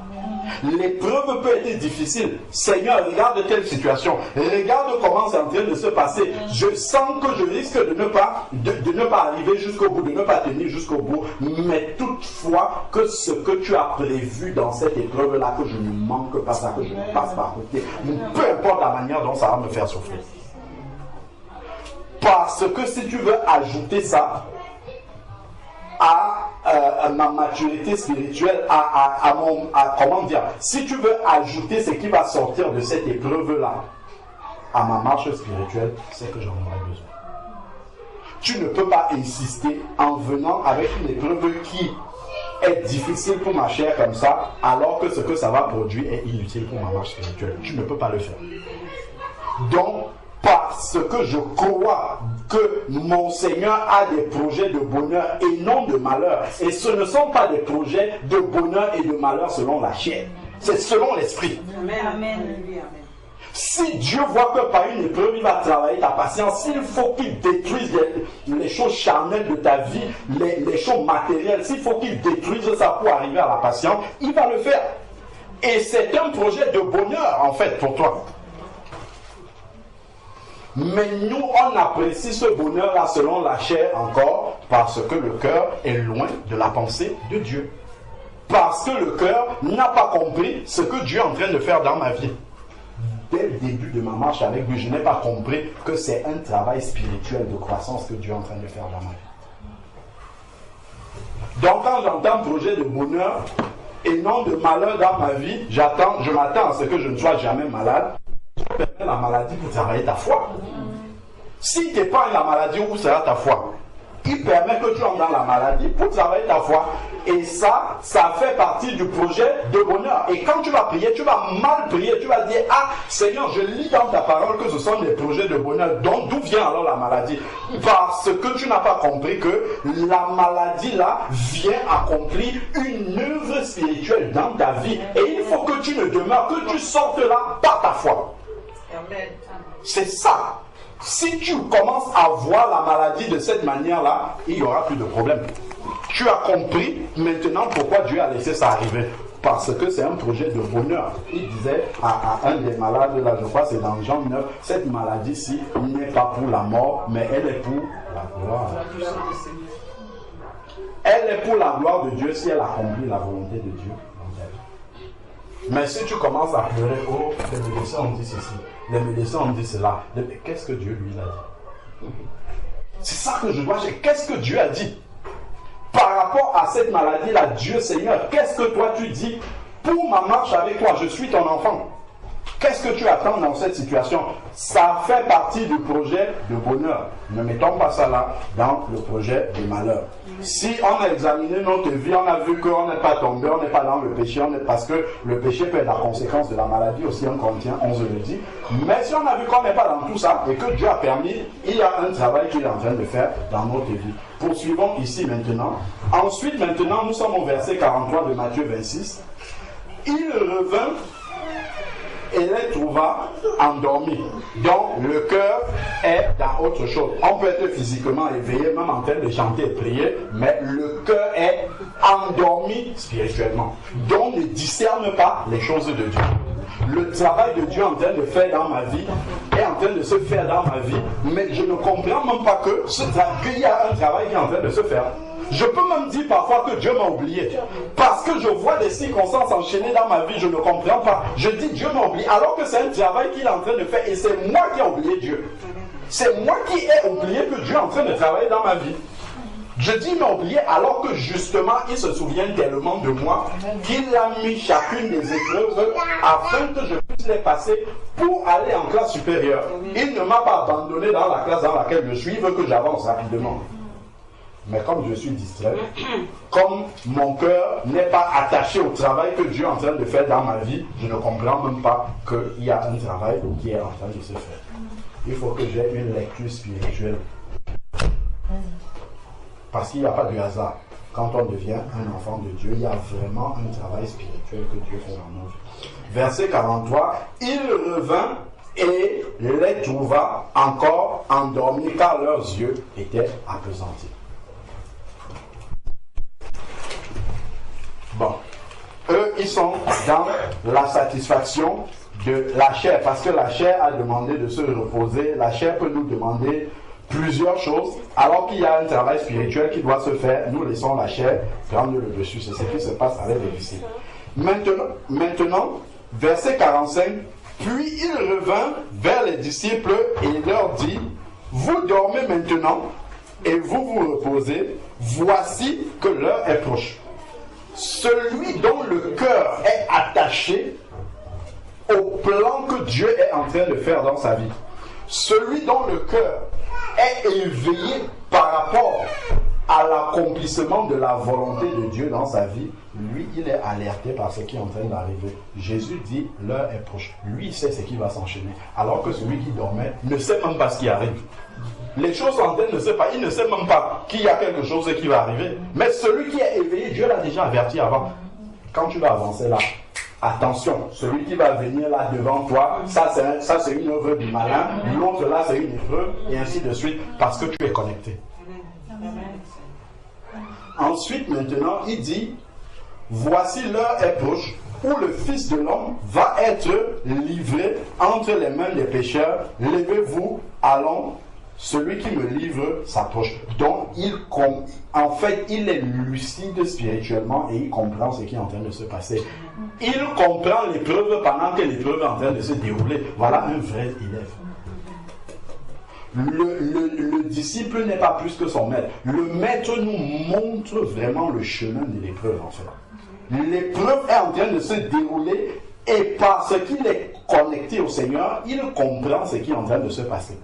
L'épreuve peut être difficile. Seigneur, regarde telle situation. Regarde comment c'est en train de se passer. Je sens que je risque de ne pas arriver jusqu'au bout, de ne pas tenir jusqu'au bout. Mais toutefois, que ce que tu as prévu dans cette épreuve-là, que je ne manque pas ça, que je ne passe pas à côté. Peu importe la manière dont ça va me faire souffrir. Parce que si tu veux ajouter ça à ma maturité spirituelle, comment dire, si tu veux ajouter ce qui va sortir de cette épreuve-là à ma marche spirituelle, c'est que j'en aurai besoin. Tu ne peux pas insister en venant avec une épreuve qui est difficile pour ma chair comme ça, alors que ce que ça va produire est inutile pour ma marche spirituelle. Tu ne peux pas le faire. Donc, parce que je crois que mon Seigneur a des projets de bonheur et non de malheur. Et ce ne sont pas des projets de bonheur et de malheur selon la chair. C'est selon l'esprit. Amen. Si Dieu voit que par une épreuve, il va travailler ta patience, s'il faut qu'il détruise les choses charnelles de ta vie, les choses matérielles, s'il faut qu'il détruise ça pour arriver à la patience, il va le faire. Et c'est un projet de bonheur, en fait, pour toi. Mais nous, on apprécie ce bonheur-là selon la chair encore, parce que le cœur est loin de la pensée de Dieu. Parce que le cœur n'a pas compris ce que Dieu est en train de faire dans ma vie. Dès le début de ma marche avec lui, je n'ai pas compris que c'est un travail spirituel de croissance que Dieu est en train de faire dans ma vie. Donc quand j'entends projet de bonheur et non de malheur dans ma vie, je m'attends à ce que je ne sois jamais malade. Tu permets la maladie pour travailler ta foi. Si tu épargnes la maladie, où sera ta foi? Il permet que tu entres dans la maladie pour travailler ta foi. Et ça fait partie du projet de bonheur. Et quand tu vas prier, tu vas mal prier. Tu vas dire, ah Seigneur, je lis dans ta parole que ce sont des projets de bonheur. Donc d'où vient alors la maladie? Parce que tu n'as pas compris que la maladie là vient accomplir une œuvre spirituelle dans ta vie. Et il faut que tu ne demeures, que tu sortes là par ta foi. Amen. C'est ça. Si tu commences à voir la maladie de cette manière-là, il n'y aura plus de problème. Tu as compris maintenant pourquoi Dieu a laissé ça arriver. Parce que c'est un projet de bonheur. Il disait à un des malades, là je crois c'est dans Jean 9, cette maladie-ci n'est pas pour la mort, mais elle est pour la gloire. Elle est pour la gloire de Dieu si elle accomplit la volonté de Dieu. Mais si tu commences à pleurer, oh, les médecins ont dit ceci, les médecins ont dit cela, qu'est-ce que Dieu lui a dit? C'est ça que je dois dire. Qu'est-ce que Dieu a dit? Par rapport à cette maladie-là, Dieu Seigneur, qu'est-ce que toi tu dis? Pour ma marche avec toi, je suis ton enfant. Qu'est-ce que tu attends dans cette situation? Ça fait partie du projet de bonheur. Ne mettons pas ça là dans le projet de malheur. Si on a examiné notre vie, on a vu qu'on n'est pas tombé, on n'est pas dans le péché, parce que le péché peut être la conséquence de la maladie aussi, en Corinthiens 11 le dit. Mais si on a vu qu'on n'est pas dans tout ça et que Dieu a permis, il y a un travail qu'il est en train de faire dans notre vie. Poursuivons ici maintenant. Ensuite, maintenant, nous sommes au verset 43 de Matthieu 26. Il revint et les trouva endormis. Donc le cœur est dans autre chose. On peut être physiquement éveillé, même en train de chanter et prier, mais le cœur est endormi spirituellement. Donc ne discerne pas les choses de Dieu. Le travail de Dieu en train de faire dans ma vie est en train de se faire dans ma vie, mais je ne comprends même pas qu'il y a un travail qui est en train de se faire. Je peux même dire parfois que Dieu m'a oublié. Parce que je vois des circonstances enchaînées dans ma vie, je ne comprends pas. Je dis Dieu m'a oublié, alors que c'est un travail qu'il est en train de faire et c'est moi qui ai oublié Dieu. C'est moi qui ai oublié que Dieu est en train de travailler dans ma vie. Je dis il m'a oublié alors que justement il se souvient tellement de moi qu'il a mis chacune des épreuves afin que je puisse les passer pour aller en classe supérieure. Il ne m'a pas abandonné dans la classe dans laquelle je suis, il veut que j'avance rapidement. Mais comme je suis distrait, comme mon cœur n'est pas attaché au travail que Dieu est en train de faire dans ma vie, je ne comprends même pas qu'il y a un travail qui est en train de se faire. Il faut que j'ai une lecture spirituelle. Parce qu'il n'y a pas de hasard. Quand on devient un enfant de Dieu, il y a vraiment un travail spirituel que Dieu fait dans nos vies. Verset 43, il revint et les trouva encore endormis car leurs yeux étaient appesantis. Bon, eux, ils sont dans la satisfaction de la chair, parce que la chair a demandé de se reposer. La chair peut nous demander plusieurs choses, alors qu'il y a un travail spirituel qui doit se faire. Nous laissons la chair prendre le dessus. C'est ce qui se passe avec les disciples. Maintenant, verset 45, puis il revint vers les disciples et leur dit, vous dormez maintenant et vous vous reposez, voici que l'heure est proche. Celui dont le cœur est attaché au plan que Dieu est en train de faire dans sa vie, celui dont le cœur est éveillé par rapport à l'accomplissement de la volonté de Dieu dans sa vie, lui, il est alerté par ce qui est en train d'arriver. Jésus dit, l'heure est proche. Lui, il sait ce qui va s'enchaîner. Alors que celui qui dormait ne sait même pas ce qui arrive. Les choses en train ne sait pas. Il ne sait même pas qu'il y a quelque chose qui va arriver. Mais celui qui est éveillé, Dieu l'a déjà averti avant. Quand tu vas avancer là, attention, celui qui va venir là devant toi, ça c'est une œuvre du malin, l'autre là c'est une épreuve, et ainsi de suite, parce que tu es connecté. Ensuite, maintenant, il dit, voici l'heure est proche où le Fils de l'homme va être livré entre les mains des pécheurs. Levez-vous, allons, celui qui me livre s'approche. Donc, en fait, il est lucide spirituellement et il comprend ce qui est en train de se passer. Il comprend l'épreuve pendant que l'épreuve est en train de se dérouler. Voilà un vrai élève. Le disciple n'est pas plus que son maître. Le maître nous montre vraiment le chemin de l'épreuve, en fait. L'épreuve est en train de se dérouler et parce qu'il est connecté au Seigneur, il comprend ce qui est en train de se passer.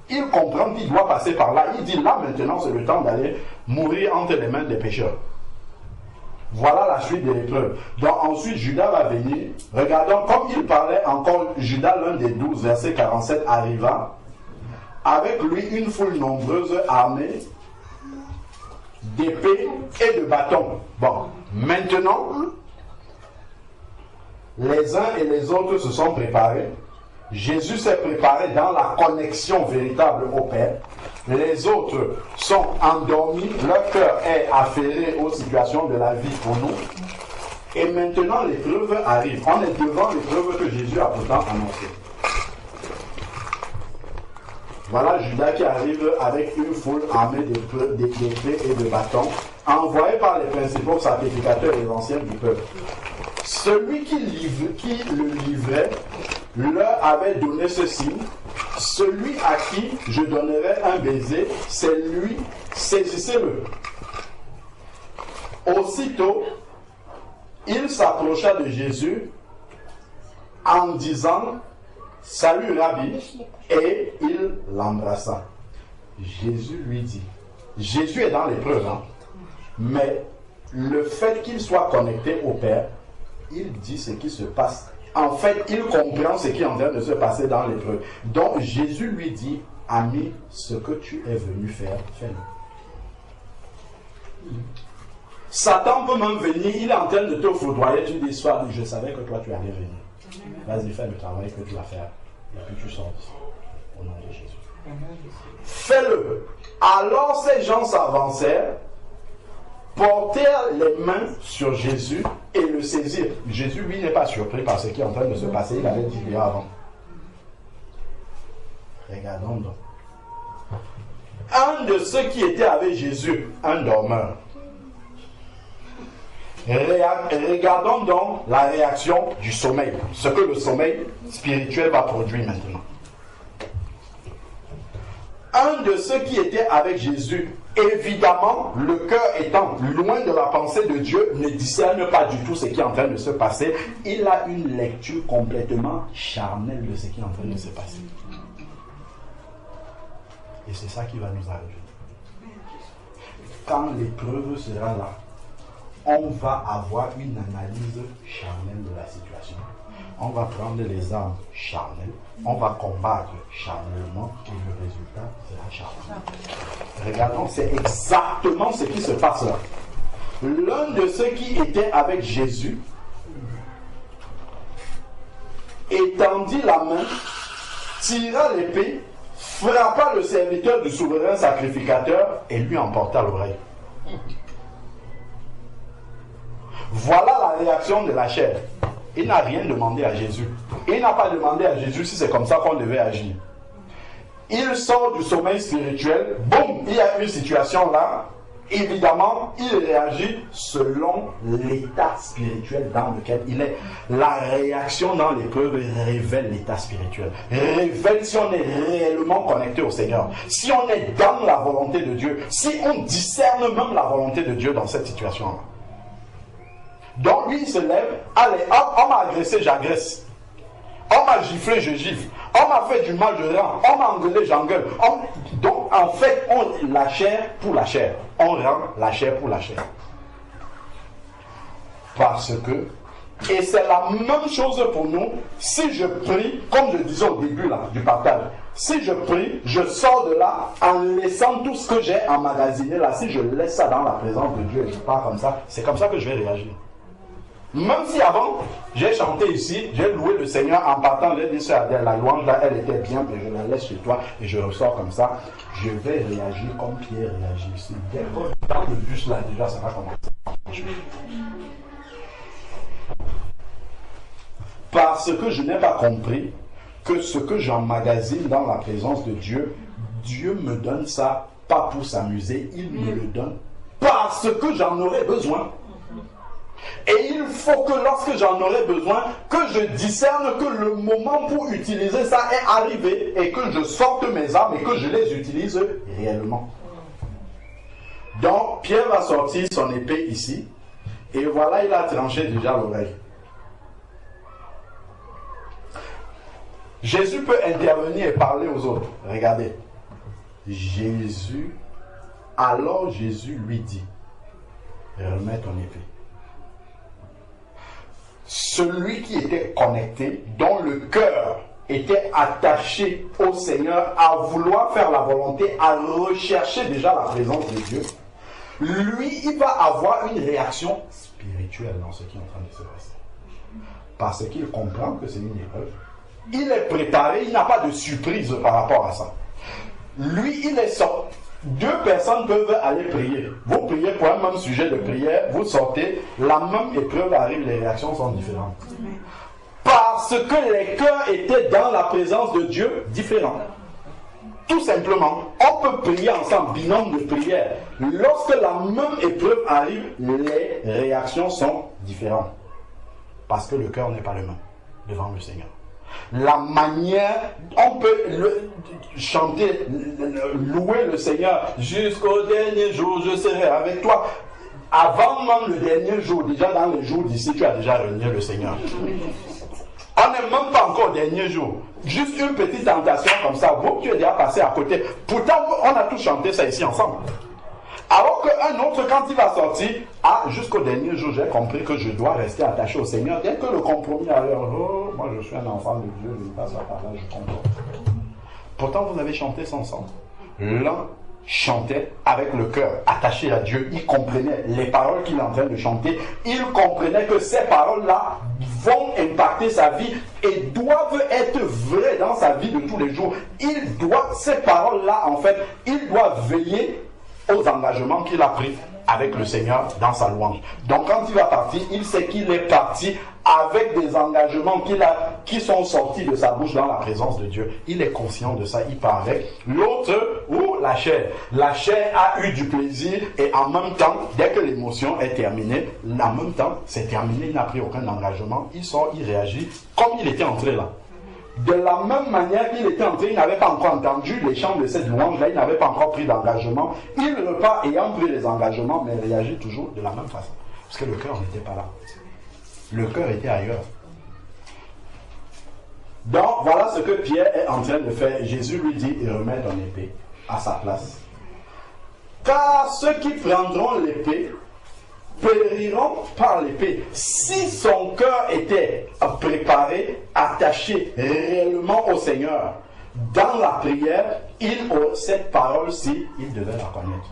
Il comprend qu'il doit passer par là. Il dit là maintenant c'est le temps d'aller mourir entre les mains des pécheurs. Voilà la suite de l'épreuve. Donc ensuite Judas va venir. Regardons comme il parlait encore, Judas, l'un des 12, verset 47, arriva. Avec lui une foule nombreuse armée d'épées et de bâtons. Bon, maintenant, les uns et les autres se sont préparés. Jésus s'est préparé dans la connexion véritable au Père. Les autres sont endormis, leur cœur est affairé aux situations de la vie pour nous. Et maintenant l'épreuve arrive. On est devant l'épreuve que Jésus a pourtant annoncée. Voilà Judas qui arrive avec une foule armée d'épées et de bâtons, envoyé par les principaux sacrificateurs et les anciens du peuple. Celui qui le livrait leur avait donné ce signe: celui à qui je donnerai un baiser, c'est lui, saisissez-le. Aussitôt, il s'approcha de Jésus en disant « Salut Rabbi » et il l'embrassa. Jésus lui dit, Jésus est dans l'épreuve, hein, mais le fait qu'il soit connecté au Père, il dit ce qui se passe. En fait, il comprend ce qui est en train de se passer dans l'épreuve. Donc Jésus lui dit, ami, ce que tu es venu faire, fais-le. Satan peut même venir, il est en train de te foudroyer, tu dis, soit je savais que toi tu allais venir. Vas-y, fais le travail que tu vas faire. Et puis tu sors d'ici. Au nom de Jésus. Fais-le. Alors ces gens s'avancèrent, portèrent les mains sur Jésus et le saisirent. Jésus, lui, n'est pas surpris par ce qui est en train de se passer. Il avait dit bien avant. Regardons donc. Un de ceux qui étaient avec Jésus, un dormeur. Regardons donc la réaction du sommeil. Ce que le sommeil spirituel va produire maintenant. Un de ceux qui étaient avec Jésus, évidemment, le cœur étant loin de la pensée de Dieu, ne discerne pas du tout ce qui est en train de se passer. Il a une lecture complètement charnelle de ce qui est en train de se passer. Et c'est ça qui va nous arriver. Quand l'épreuve sera là, on va avoir une analyse charnelle de la situation. On va prendre les armes charnelles, on va combattre charnellement et le résultat sera charnel. Regardons, c'est exactement ce qui se passe là. L'un de ceux qui étaient avec Jésus étendit la main, tira l'épée, frappa le serviteur du souverain sacrificateur et lui emporta l'oreille. Voilà la réaction de la chair. Il n'a rien demandé à Jésus. Il n'a pas demandé à Jésus si c'est comme ça qu'on devait agir. Il sort du sommeil spirituel. Boum, il y a une situation là. Évidemment, il réagit selon l'état spirituel dans lequel il est. La réaction dans l'épreuve révèle l'état spirituel. Révèle si on est réellement connecté au Seigneur. Si on est dans la volonté de Dieu. Si on discerne même la volonté de Dieu dans cette situation-là. Donc lui il se lève, allez hop, on m'a agressé, j'agresse. On m'a giflé, je gifle. On m'a fait du mal, je rends. On m'a engueulé, j'engueule. Donc en fait, la chair pour la chair. On rend la chair pour la chair. Parce que, et c'est la même chose pour nous, si je prie, comme je disais au début là, du partage, si je prie, je sors de là en laissant tout ce que j'ai emmagasiné là, si je laisse ça dans la présence de Dieu et je pars comme ça, c'est comme ça que je vais réagir. Même si avant, j'ai chanté ici, j'ai loué le Seigneur en partant, j'ai dit ça, la louange là, elle était bien, mais je la laisse chez toi et je ressors comme ça. Je vais réagir comme Pierre réagit ici. Dès que dans le bus là, déjà, ça va commencer. Parce que je n'ai pas compris que ce que j'emmagasine dans la présence de Dieu, Dieu me donne ça, pas pour s'amuser, il me le donne parce que j'en aurai besoin. Et il faut que lorsque j'en aurai besoin, que je discerne que le moment pour utiliser ça est arrivé et que je sorte mes armes et que je les utilise réellement. Donc Pierre va sortir son épée ici et voilà, il a tranché déjà l'oreille. Jésus peut intervenir et parler aux autres. Regardez. Alors Jésus lui dit, remets ton épée. Celui qui était connecté, dont le cœur était attaché au Seigneur, à vouloir faire la volonté, à rechercher déjà la présence de Dieu, lui, il va avoir une réaction spirituelle dans ce qui est en train de se passer. Parce qu'il comprend que c'est une épreuve. Il est préparé, il n'a pas de surprise par rapport à ça. Lui, il est sorti. Deux personnes peuvent aller prier. Vous priez pour un même sujet de prière, vous sortez, la même épreuve arrive, les réactions sont différentes. Parce que les cœurs étaient dans la présence de Dieu différents. Tout simplement, on peut prier ensemble, binôme de prière. Lorsque la même épreuve arrive, les réactions sont différentes. Parce que le cœur n'est pas le même devant le Seigneur. La manière, on peut chanter, louer le Seigneur jusqu'au dernier jour, je serai avec toi. Avant même le dernier jour, déjà dans les jours d'ici, tu as déjà renié le Seigneur. On n'est même pas encore au dernier jour. Juste une petite tentation comme ça. Vous, tu es déjà passé à côté. Pourtant, on a tous chanté ça ici ensemble. Alors qu'un autre, quand il va sortir, jusqu'au dernier jour, j'ai compris que je dois rester attaché au Seigneur. Dès que le compromis arrive, moi je suis un enfant de Dieu, je ne passe pas par là, je comprends. Pourtant, vous avez chanté ça ensemble. L'un chantait avec le cœur attaché à Dieu. Il comprenait les paroles qu'il est en train de chanter. Il comprenait que ces paroles-là vont impacter sa vie et doivent être vraies dans sa vie de tous les jours. Ces paroles-là, en fait, il doit veiller aux engagements qu'il a pris avec le Seigneur dans sa louange. Donc quand il va partir, il sait qu'il est parti avec des engagements qui sont sortis de sa bouche dans la présence de Dieu. Il est conscient de ça, il part avec. L'autre, ou la chair. La chair a eu du plaisir et en même temps, dès que l'émotion est terminée, en même temps, c'est terminé, il n'a pris aucun engagement. Il sort, il réagit comme il était entré là. De la même manière qu'il était entré, il n'avait pas encore entendu les chants de cette louange-là, il n'avait pas encore pris d'engagement. Il repart ayant pris les engagements, mais réagit toujours de la même façon. Parce que le cœur n'était pas là. Le cœur était ailleurs. Donc, voilà ce que Pierre est en train de faire. Jésus lui dit, il remet ton épée à sa place. Car ceux qui prendront l'épée périront par l'épée. Si son cœur était préparé, attaché réellement au Seigneur, dans la prière, cette parole-ci, il devait la connaître.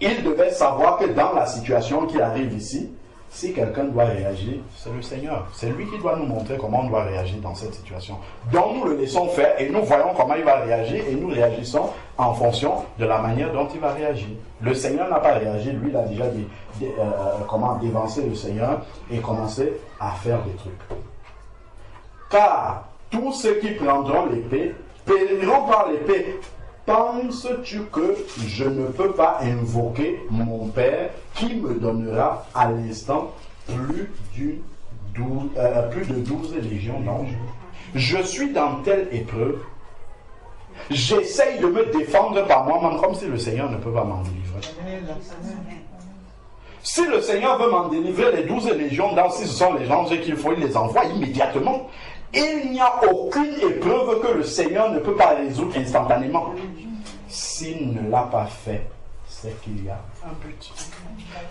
Il devait savoir que dans la situation qui arrive ici, si quelqu'un doit réagir, c'est le Seigneur. C'est lui qui doit nous montrer comment on doit réagir dans cette situation. Donc nous le laissons faire et nous voyons comment il va réagir et nous réagissons en fonction de la manière dont il va réagir. Le Seigneur n'a pas réagi, lui il a déjà dévancé le Seigneur et commencé à faire des trucs. Car tous ceux qui prendront l'épée périront par l'épée. Penses-tu que je ne peux pas invoquer mon Père qui me donnera à l'instant plus de 12 légions d'anges? Je suis dans telle épreuve. J'essaye de me défendre par moi-même comme si le Seigneur ne peut pas m'en délivrer. Si le Seigneur veut m'en délivrer, les 12 légions d'anges, si ce sont les anges qu'il faut, il les envoie immédiatement. Il n'y a aucune épreuve que le Seigneur ne peut pas résoudre instantanément. S'il ne l'a pas fait, c'est qu'il y a un but.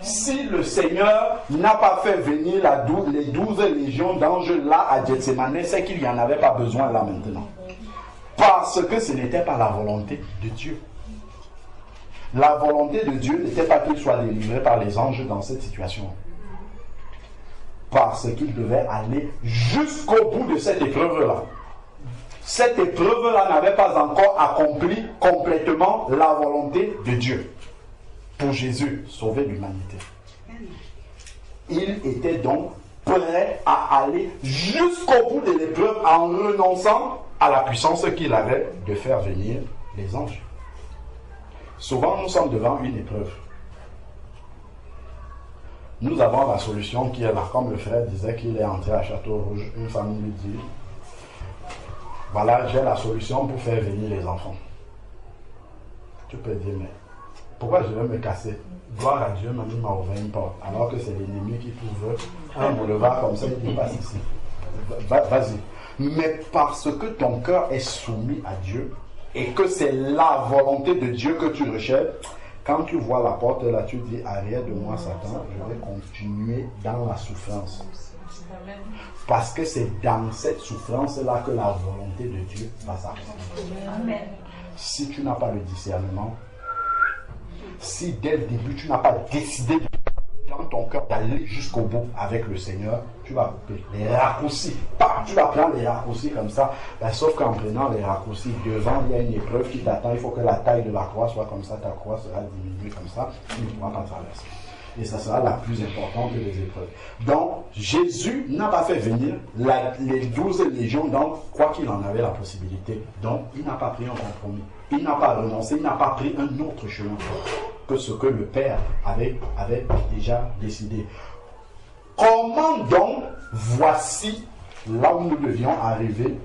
Si le Seigneur n'a pas fait venir les 12 légions d'anges là à Gethsémane, c'est qu'il n'y en avait pas besoin là maintenant. Parce que ce n'était pas la volonté de Dieu. La volonté de Dieu n'était pas qu'il soit délivré par les anges dans cette situation. Parce qu'il devait aller jusqu'au bout de cette épreuve-là. Cette épreuve-là n'avait pas encore accompli complètement la volonté de Dieu. Pour Jésus, sauver l'humanité. Il était donc prêt à aller jusqu'au bout de l'épreuve en renonçant à la puissance qu'il avait de faire venir les anges. Souvent, nous sommes devant une épreuve. Nous avons la solution qui est là. Comme le frère disait qu'il est entré à Château-Rouge, une famille lui dit, voilà, j'ai la solution pour faire venir les enfants. Tu peux dire, mais pourquoi je vais me casser? Gloire à Dieu, mamie m'a ouvert une porte. Alors que c'est l'ennemi qui trouve un boulevard comme ça, il dit, passe ici. Vas-y. Mais parce que ton cœur est soumis à Dieu et que c'est la volonté de Dieu que tu recherches, quand tu vois la porte là, tu dis, arrière de moi, Satan, je vais continuer dans la souffrance. Parce que c'est dans cette souffrance-là que la volonté de Dieu va s'accomplir. Si tu n'as pas le discernement, si dès le début tu n'as pas décidé dans ton cœur d'aller jusqu'au bout avec le Seigneur, tu vas couper les raccourcis. Tu vas prendre les raccourcis comme ça. Sauf qu'en prenant les raccourcis, devant il y a une épreuve qui t'attend. Il faut que la taille de la croix soit comme ça. Ta croix sera diminuée comme ça. Tu ne pourras pas traverser. Et ça sera la plus importante des épreuves. Donc, Jésus n'a pas fait venir les 12 légions, donc, quoi qu'il en avait la possibilité. Donc, il n'a pas pris un compromis. Il n'a pas renoncé, il n'a pas pris un autre chemin que ce que le Père avait déjà décidé. Comment donc, voici là où nous devions arriver,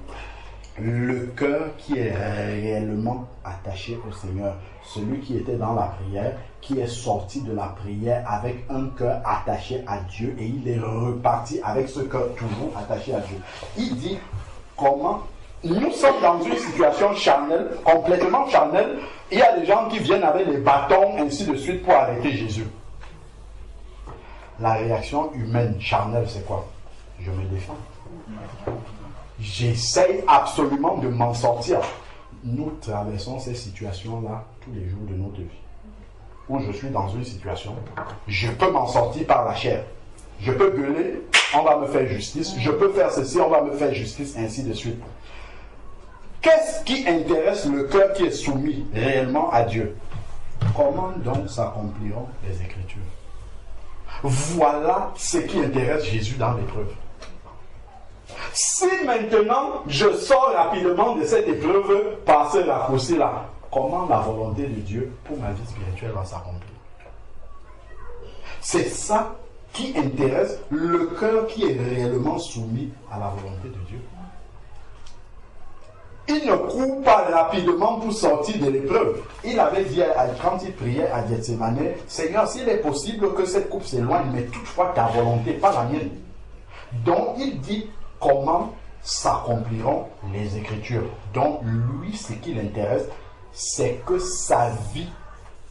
le cœur qui est réellement attaché au Seigneur, celui qui était dans la prière, qui est sorti de la prière avec un cœur attaché à Dieu et il est reparti avec ce cœur toujours attaché à Dieu. Il dit comment nous sommes dans une situation charnelle, complètement charnelle. Il y a des gens qui viennent avec des bâtons, ainsi de suite, pour arrêter Jésus. La réaction humaine charnelle, c'est quoi? Je me défends. J'essaye absolument de m'en sortir. Nous traversons ces situations-là tous les jours de notre vie. Où je suis dans une situation, je peux m'en sortir par la chair. Je peux gueuler, on va me faire justice. Je peux faire ceci, on va me faire justice, ainsi de suite. Qu'est-ce qui intéresse le cœur qui est soumis réellement à Dieu? Comment donc s'accompliront les Écritures? Voilà ce qui intéresse Jésus dans l'épreuve. Si maintenant je sors rapidement de cette épreuve par ce raccourci-là, comment la volonté de Dieu pour ma vie spirituelle va s'accomplir? C'est ça qui intéresse le cœur qui est réellement soumis à la volonté de Dieu. Il ne court pas rapidement pour sortir de l'épreuve. Il avait dit, quand il priait à Gethsemane, Seigneur, s'il est possible que cette coupe s'éloigne, mais toutefois ta volonté, pas la mienne. Donc il dit comment s'accompliront les Écritures. Donc lui, ce qui l'intéresse, c'est que sa vie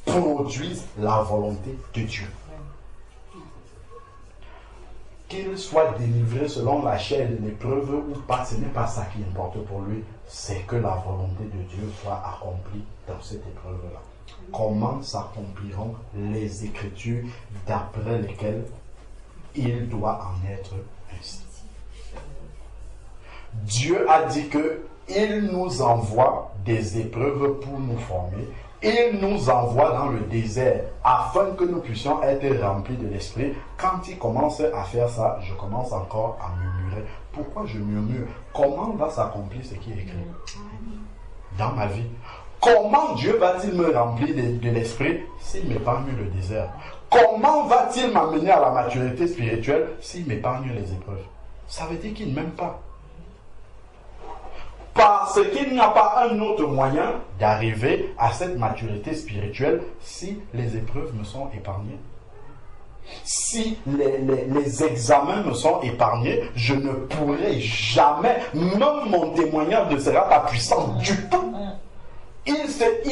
produise la volonté de Dieu. Qu'il soit délivré selon la chair de l'épreuve ou pas, ce n'est pas ça qui importe pour lui, c'est que la volonté de Dieu soit accomplie dans cette épreuve-là. Comment s'accompliront les Écritures d'après lesquelles il doit en être ainsi? Dieu a dit qu'il nous envoie des épreuves pour nous former. Il nous envoie dans le désert afin que nous puissions être remplis de l'esprit. Quand il commence à faire ça, je commence encore à murmurer. Pourquoi je murmure? Comment va s'accomplir ce qui est écrit dans ma vie? Comment Dieu va-t-il me remplir de l'esprit s'il m'épargne le désert? Comment va-t-il m'amener à la maturité spirituelle s'il m'épargne les épreuves? Ça veut dire qu'il ne m'aime pas. Parce qu'il n'y a pas un autre moyen d'arriver à cette maturité spirituelle si les épreuves me sont épargnées. Si les examens me sont épargnés, je ne pourrai jamais, même mon témoignage ne sera pas puissant du tout. Il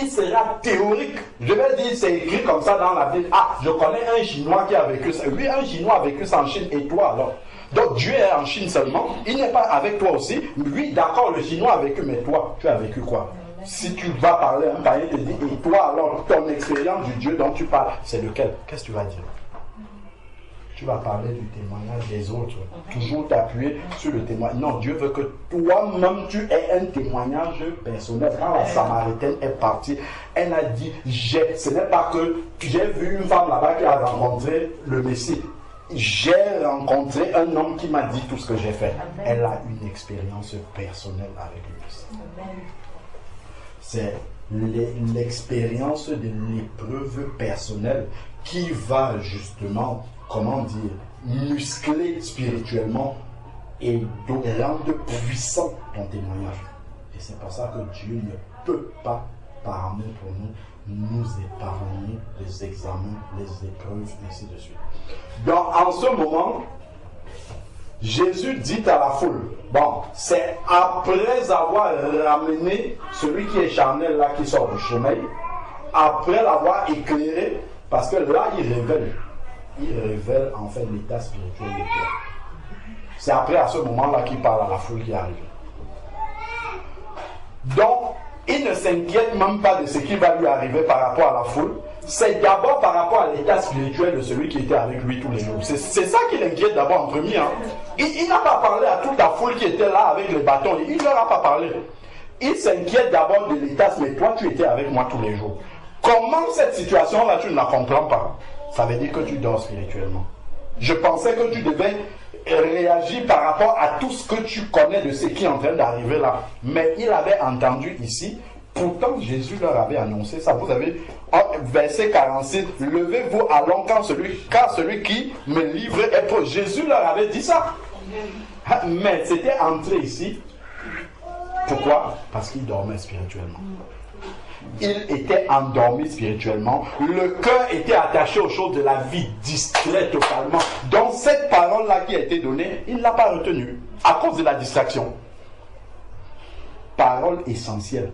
sera théorique. Je vais dire, c'est écrit comme ça dans la Bible. Ah, je connais un Chinois qui a vécu ça. Oui, un Chinois a vécu ça en Chine, et toi alors? Donc Dieu est en Chine seulement, il n'est pas avec toi aussi. Oui, d'accord, le Chinois a vécu, mais toi, tu as vécu quoi? Si tu vas parler, un païen te dit, et toi alors, ton expérience du Dieu dont tu parles, c'est lequel? Qu'est-ce que tu vas dire? Tu vas parler du témoignage des autres, toujours t'appuyer sur le témoignage. Non, Dieu veut que toi-même tu aies un témoignage personnel. Quand la Samaritaine est partie, elle a dit, ce n'est pas que j'ai vu une femme là-bas qui a rencontré le Messie. J'ai rencontré un homme qui m'a dit tout ce que j'ai fait. Amen. Elle a une expérience personnelle avec lui. C'est l'expérience de l'épreuve personnelle qui va justement, comment dire, muscler spirituellement et rendre puissant ton témoignage. Et c'est pour ça que Dieu ne peut pas, par amour pour nous épargner les examens, les épreuves, ainsi de suite. Donc, en ce moment, Jésus dit à la foule, bon, c'est après avoir ramené celui qui est charnel là, qui sort du sommeil, après l'avoir éclairé, parce que là, il révèle en fait l'état spirituel de toi. C'est après à ce moment-là qu'il parle à la foule qui arrive. Donc, il ne s'inquiète même pas de ce qui va lui arriver par rapport à la foule. C'est d'abord par rapport à l'état spirituel de celui qui était avec lui tous les jours. C'est ça qui l'inquiète d'abord en premier. Hein. Il n'a pas parlé à toute la foule qui était là avec les bâtons. Il ne leur a pas parlé. Il s'inquiète d'abord de l'état, mais toi tu étais avec moi tous les jours. Comment cette situation-là tu ne la comprends pas? Ça veut dire que tu dors spirituellement. Je pensais que tu devais réagir par rapport à tout ce que tu connais de ce qui est en train d'arriver là. Mais il avait entendu ici. Pourtant, Jésus leur avait annoncé ça. Vous avez, verset 46, levez-vous, allons, car celui qui me livre est proche. Jésus leur avait dit ça. Mais c'était entré ici Pourquoi? Parce qu'il dormait spirituellement. Il était endormi spirituellement. Le cœur était attaché aux choses de la vie, distrait totalement. Donc cette parole-là qui a été donnée, il ne l'a pas retenue à cause de la distraction. Parole essentielle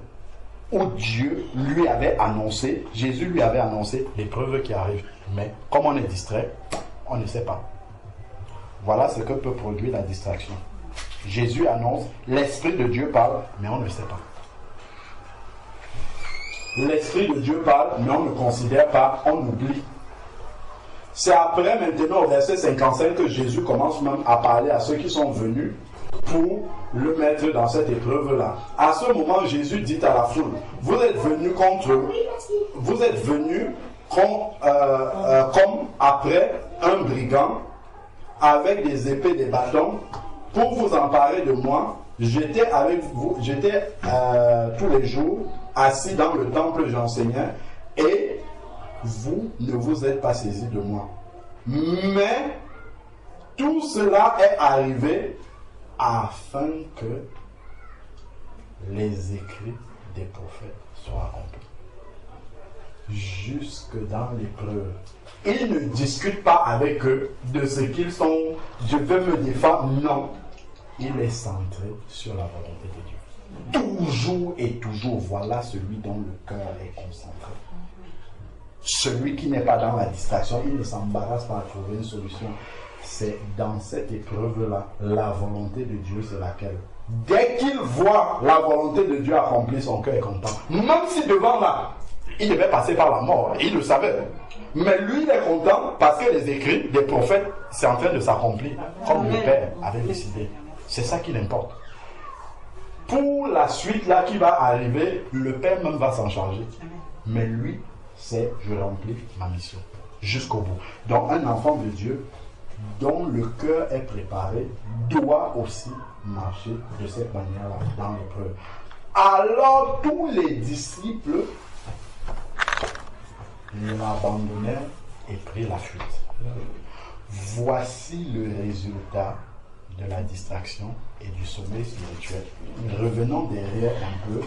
où Dieu lui avait annoncé, Jésus lui avait annoncé l'épreuve qui arrive. Mais comme on est distrait, on ne sait pas. Voilà ce que peut produire la distraction. Jésus annonce, l'Esprit de Dieu parle, mais on ne sait pas. L'Esprit de Dieu parle, mais on ne considère pas, on oublie. C'est après maintenant au verset 55 que Jésus commence même à parler à ceux qui sont venus pour le mettre dans cette épreuve-là. À ce moment, Jésus dit à la foule, vous êtes venus comme après un brigand avec des épées, des bâtons, pour vous emparer de moi. J'étais avec vous, tous les jours assis dans le temple, j'enseignais, et vous ne vous êtes pas saisis de moi. Mais tout cela est arrivé afin que les écrits des prophètes soient accomplis. Jusque dans l'épreuve. Il ne discute pas avec eux de ce qu'ils sont. Je veux me défendre. Non. Il est centré sur la volonté de Dieu. Toujours et toujours, voilà celui dont le cœur est concentré. Celui qui n'est pas dans la distraction, il ne s'embarrasse pas à trouver une solution. C'est dans cette épreuve-là, la volonté de Dieu, c'est laquelle? Dès qu'il voit la volonté de Dieu accomplir, son cœur est content. Même si devant là, il devait passer par la mort, il le savait. Mais lui, il est content parce que les écrits des prophètes, c'est en train de s'accomplir, comme le Père avait décidé. C'est ça qui l'importe. Pour la suite là qui va arriver, le Père même va s'en charger. Mais lui, c'est je remplis ma mission jusqu'au bout. Donc un enfant de Dieu dont le cœur est préparé doit aussi marcher de cette manière-là dans l'épreuve. Alors tous les disciples l'abandonnèrent et prirent la fuite. Voici le résultat de la distraction et du sommeil spirituel. Revenons derrière un peu.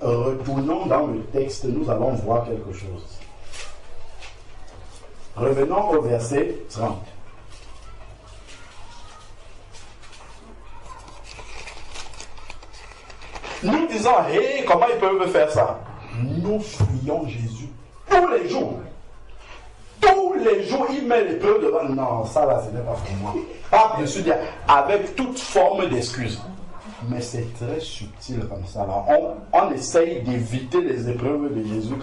Retournons dans le texte, nous allons voir quelque chose. Revenons au verset 30. Nous disons, hé, comment ils peuvent faire ça? Nous fuyons Jésus tous les jours. Tous les jours, il met les preuves devant. Non, ça là, ce n'est pas pour moi. Pas bien sûr, avec toute forme d'excuse. Mais c'est très subtil comme ça. Là. On essaye d'éviter les épreuves de Jésus.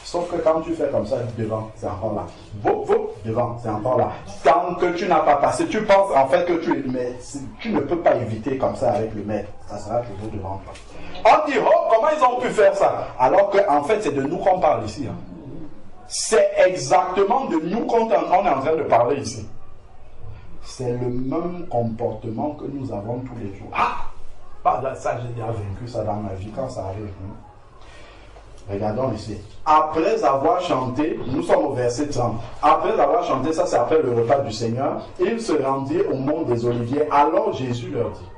Sauf que quand tu fais comme ça, devant, c'est encore là. Devant, c'est encore là. Tant que tu n'as pas passé, tu penses en fait que tu ne peux pas éviter comme ça avec le maître. Ça sera toujours devant toi. On dit, oh, comment ils ont pu faire ça? Alors qu'en fait, c'est de nous qu'on parle ici. Hein. C'est exactement de nous qu'on est en train de parler ici. C'est le même comportement que nous avons tous les jours. Ah! Ça, j'ai déjà vécu ça dans ma vie quand ça arrive. Regardons ici. Après avoir chanté, nous sommes au verset 30. Après avoir chanté, ça c'est après le repas du Seigneur, ils se rendirent au mont des Oliviers. Alors Jésus leur dit,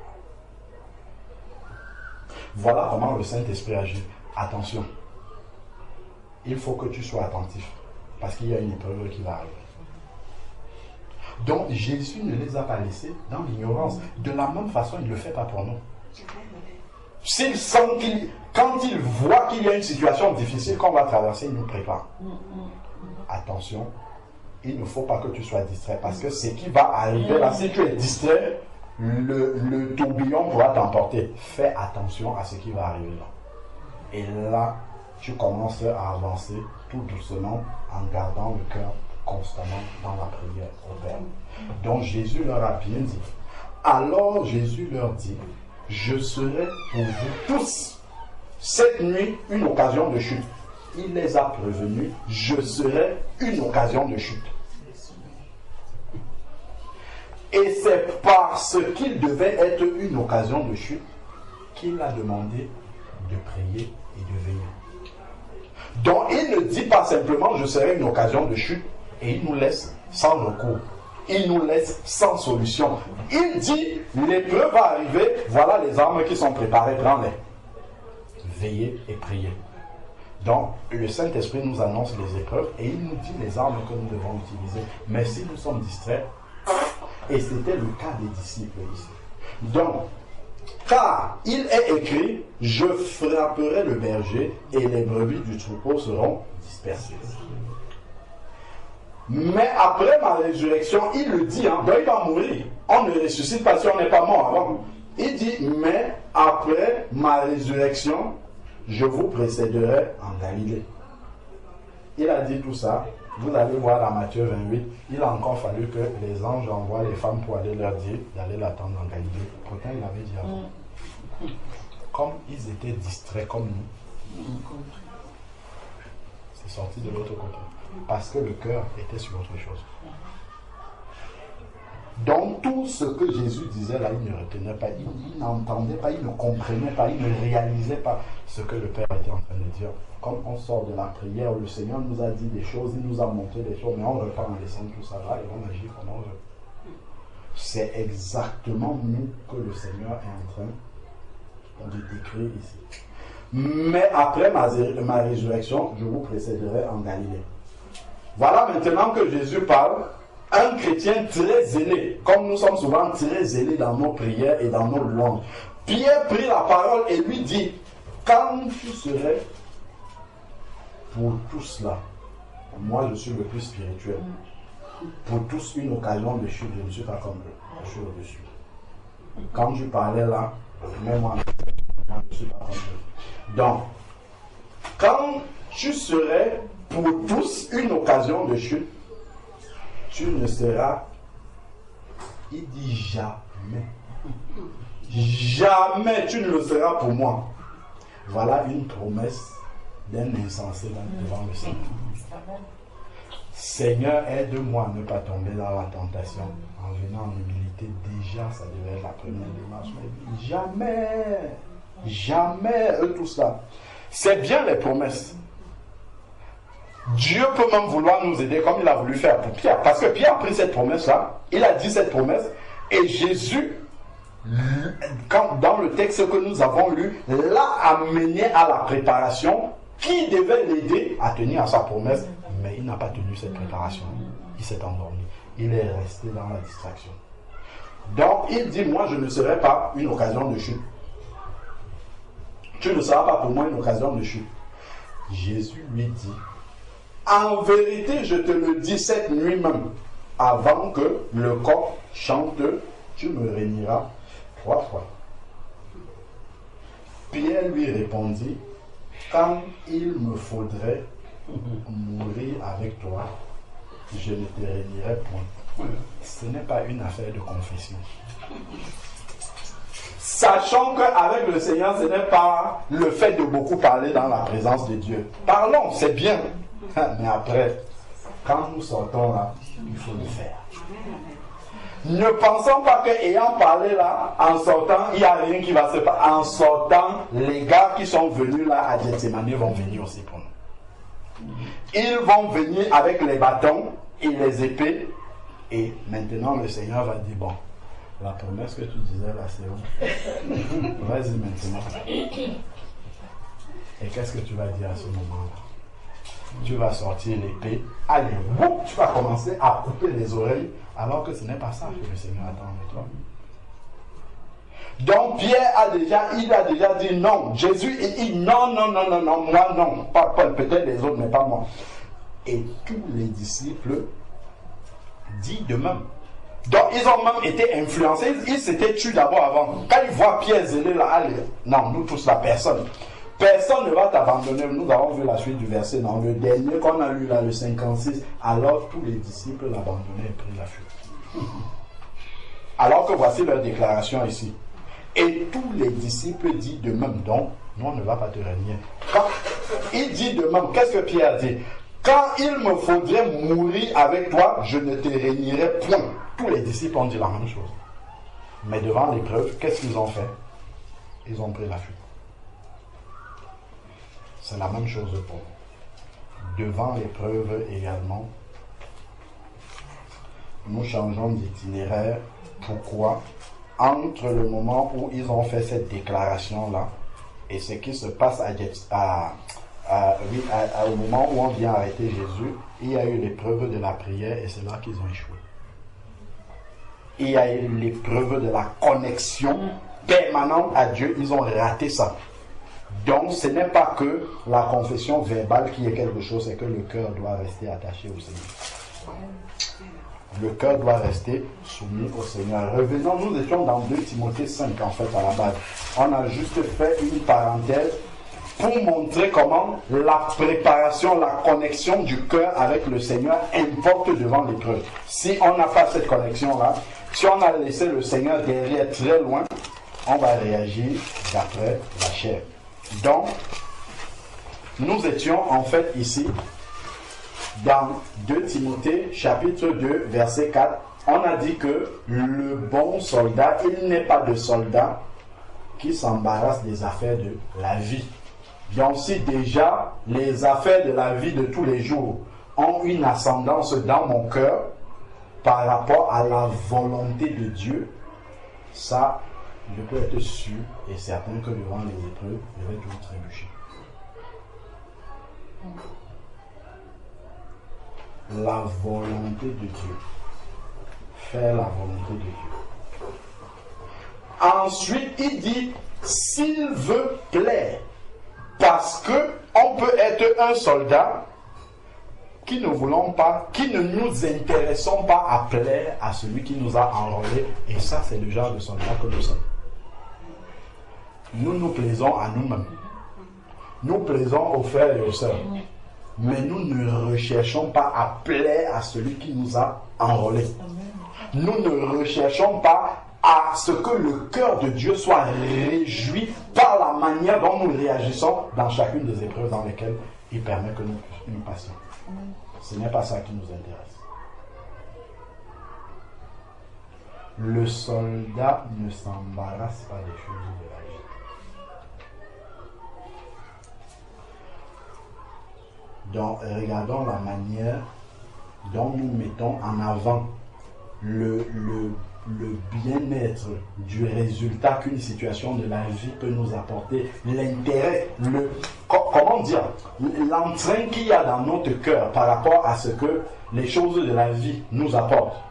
voilà comment le Saint-Esprit agit. Attention. Il faut que tu sois attentif. Parce qu'il y a une épreuve qui va arriver. Donc Jésus ne les a pas laissés dans l'ignorance. De la même façon, il ne le fait pas pour nous. S'il sent quand il voit qu'il y a une situation difficile qu'on va traverser, il nous prépare. Attention, il ne faut pas que tu sois distrait. Parce que ce qui va arriver là, si tu es distrait, le tourbillon pourra t'emporter. Fais attention à ce qui va arriver là. Et là, tu commences à avancer tout doucement en gardant le cœur constamment dans la prière au Père. Donc Jésus leur a bien dit. Alors Jésus leur dit, je serai pour vous tous cette nuit une occasion de chute. Il les a prévenus, je serai une occasion de chute. Et c'est parce qu'il devait être une occasion de chute qu'il a demandé de prier et de veiller. Donc il ne dit pas simplement je serai une occasion de chute et il nous laisse sans recours. il nous laisse sans solution. Il dit, l'épreuve va arriver, voilà les armes qui sont préparées, prends-les. Veillez et priez. Donc, le Saint-Esprit nous annonce les épreuves et il nous dit les armes que nous devons utiliser. Mais si nous sommes distraits, et c'était le cas des disciples ici. Donc, car il est écrit, je frapperai le berger et les brebis du troupeau seront dispersées. Mais après ma résurrection, il le dit, donc il va mourir. On ne ressuscite pas si on n'est pas mort avant. Il dit, mais après ma résurrection, je vous précéderai en Galilée. Il a dit tout ça. Vous allez voir dans Matthieu 28, il a encore fallu que les anges envoient les femmes pour aller leur dire d'aller l'attendre en Galilée. Pourtant, il avait dit avant. Comme ils étaient distraits comme nous, c'est sorti de l'autre côté. Parce que le cœur était sur autre chose. Donc tout ce que Jésus disait là, il ne retenait pas, il n'entendait pas, il ne comprenait pas, il ne réalisait pas ce que le Père était en train de dire. Comme on sort de la prière, le Seigneur nous a dit des choses, il nous a montré des choses, mais on repart en laissant tout ça là et on agit comme on veut. C'est exactement nous que le Seigneur est en train de décrire ici. Mais après ma résurrection, je vous précéderai en Galilée. Voilà maintenant que Jésus parle. Un chrétien très zélé, comme nous sommes souvent très zélés dans nos prières et dans nos louanges. Pierre prit la parole et lui dit, quand tu serais pour tout cela, moi je suis le plus spirituel, pour tous une occasion de chute, je ne suis pas comme eux, je suis au-dessus. Quand tu parlais là, même moi, je ne suis pas comme eux. Donc, quand tu serais pour tous une occasion de chute, tu ne seras, il dit jamais. Jamais tu ne le seras pour moi. Voilà une promesse d'un insensé devant le Seigneur. Seigneur, aide-moi à ne pas tomber dans la tentation. En venant en humilité, déjà ça devait être la première démarche. Mais jamais, jamais, eux tout ça. C'est bien les promesses. Dieu peut même vouloir nous aider comme il a voulu faire pour Pierre. Parce que Pierre a pris cette promesse-là, il a dit cette promesse, et Jésus, dans le texte que nous avons lu, l'a amené à la préparation qui devait l'aider à tenir à sa promesse. Mais il n'a pas tenu cette préparation. Il s'est endormi. Il est resté dans la distraction. Donc il dit, moi je ne serai pas une occasion de chute. Tu ne seras pas pour moi une occasion de chute. Jésus lui dit, en vérité, je te le dis cette nuit même, avant que le coq chante, tu me réuniras 3 fois. Pierre lui répondit, quand il me faudrait mourir avec toi, je ne te réunirai point. Ce n'est pas une affaire de confession. Sachant qu'avec le Seigneur, ce n'est pas le fait de beaucoup parler dans la présence de Dieu. Parlons, c'est bien. Mais après, quand nous sortons là, il faut le faire. Ne pensons pas qu'ayant parlé là, en sortant, il n'y a rien qui va se passer. En sortant, les gars qui sont venus là à Gethsemane vont venir aussi pour nous. Ils vont venir avec les bâtons et les épées. Et maintenant, le Seigneur va dire, bon, la promesse que tu disais là, c'est où? Vas-y maintenant. Et qu'est-ce que tu vas dire à ce moment-là? Tu vas sortir l'épée, allez, tu vas commencer à couper les oreilles, alors que ce n'est pas ça que le Seigneur attend de toi. Donc Pierre a déjà dit non. Jésus il dit non, moi non, pas peut-être les autres, mais pas moi. Et tous les disciples disent de même. Donc ils ont même été influencés, ils s'étaient tués d'abord avant. Quand ils voient Pierre zélé là, allez, non, nous tous là, personne. Personne ne va t'abandonner. Nous avons vu la suite du verset dans le dernier qu'on a lu là, le 56. Alors tous les disciples l'abandonnaient et prirent la fuite. Alors que voici leur déclaration ici. Et tous les disciples disent de même, donc, nous on ne va pas te régner. Quand il dit de même, qu'est-ce que Pierre dit? Quand il me faudrait mourir avec toi, je ne te régnerai point. Tous les disciples ont dit la même chose. Mais devant l'épreuve, qu'est-ce qu'ils ont fait? Ils ont pris la fuite. C'est la même chose pour nous. Devant l'épreuve également, nous changeons d'itinéraire. Pourquoi? Entre le moment où ils ont fait cette déclaration-là et ce qui se passe au moment où on vient arrêter Jésus, il y a eu l'épreuve de la prière et c'est là qu'ils ont échoué. Il y a eu l'épreuve de la connexion permanente à Dieu, ils ont raté ça. Donc ce n'est pas que la confession verbale qui est quelque chose, c'est que le cœur doit rester attaché au Seigneur. Le cœur doit rester soumis au Seigneur. Revenons, nous étions dans 2 Timothée 5 en fait à la base. On a juste fait une parenthèse pour montrer comment la préparation, la connexion du cœur avec le Seigneur importe devant l'épreuve. Si on n'a pas cette connexion-là, si on a laissé le Seigneur derrière très loin, on va réagir d'après la chair. Donc, nous étions en fait ici dans 2 Timothée chapitre 2 verset 4. On a dit que le bon soldat, il n'est pas de soldat qui s'embarrasse des affaires de la vie. Donc si déjà les affaires de la vie de tous les jours ont une ascendance dans mon cœur par rapport à la volonté de Dieu, ça, je peux être sûr et certain que devant les épreuves, je vais toujours trébucher. La volonté de Dieu. Faire la volonté de Dieu. Ensuite, il dit, s'il veut plaire, parce que on peut être un soldat qui ne voulons pas, qui ne nous intéressons pas à plaire à celui qui nous a enrôlés. Et ça, c'est le genre de soldat que nous sommes. Nous nous plaisons à nous-mêmes. Nous plaisons aux frères et aux sœurs. Mais nous ne recherchons pas à plaire à celui qui nous a enrôlés. Nous ne recherchons pas à ce que le cœur de Dieu soit réjoui par la manière dont nous réagissons dans chacune des épreuves dans lesquelles il permet que nous passions. Ce n'est pas ça qui nous intéresse. Le soldat ne s'embarrasse pas des choses de la vie. Donc, regardons la manière dont nous mettons en avant le bien-être du résultat qu'une situation de la vie peut nous apporter, l'intérêt, comment dire, l'entrain qu'il y a dans notre cœur par rapport à ce que les choses de la vie nous apportent.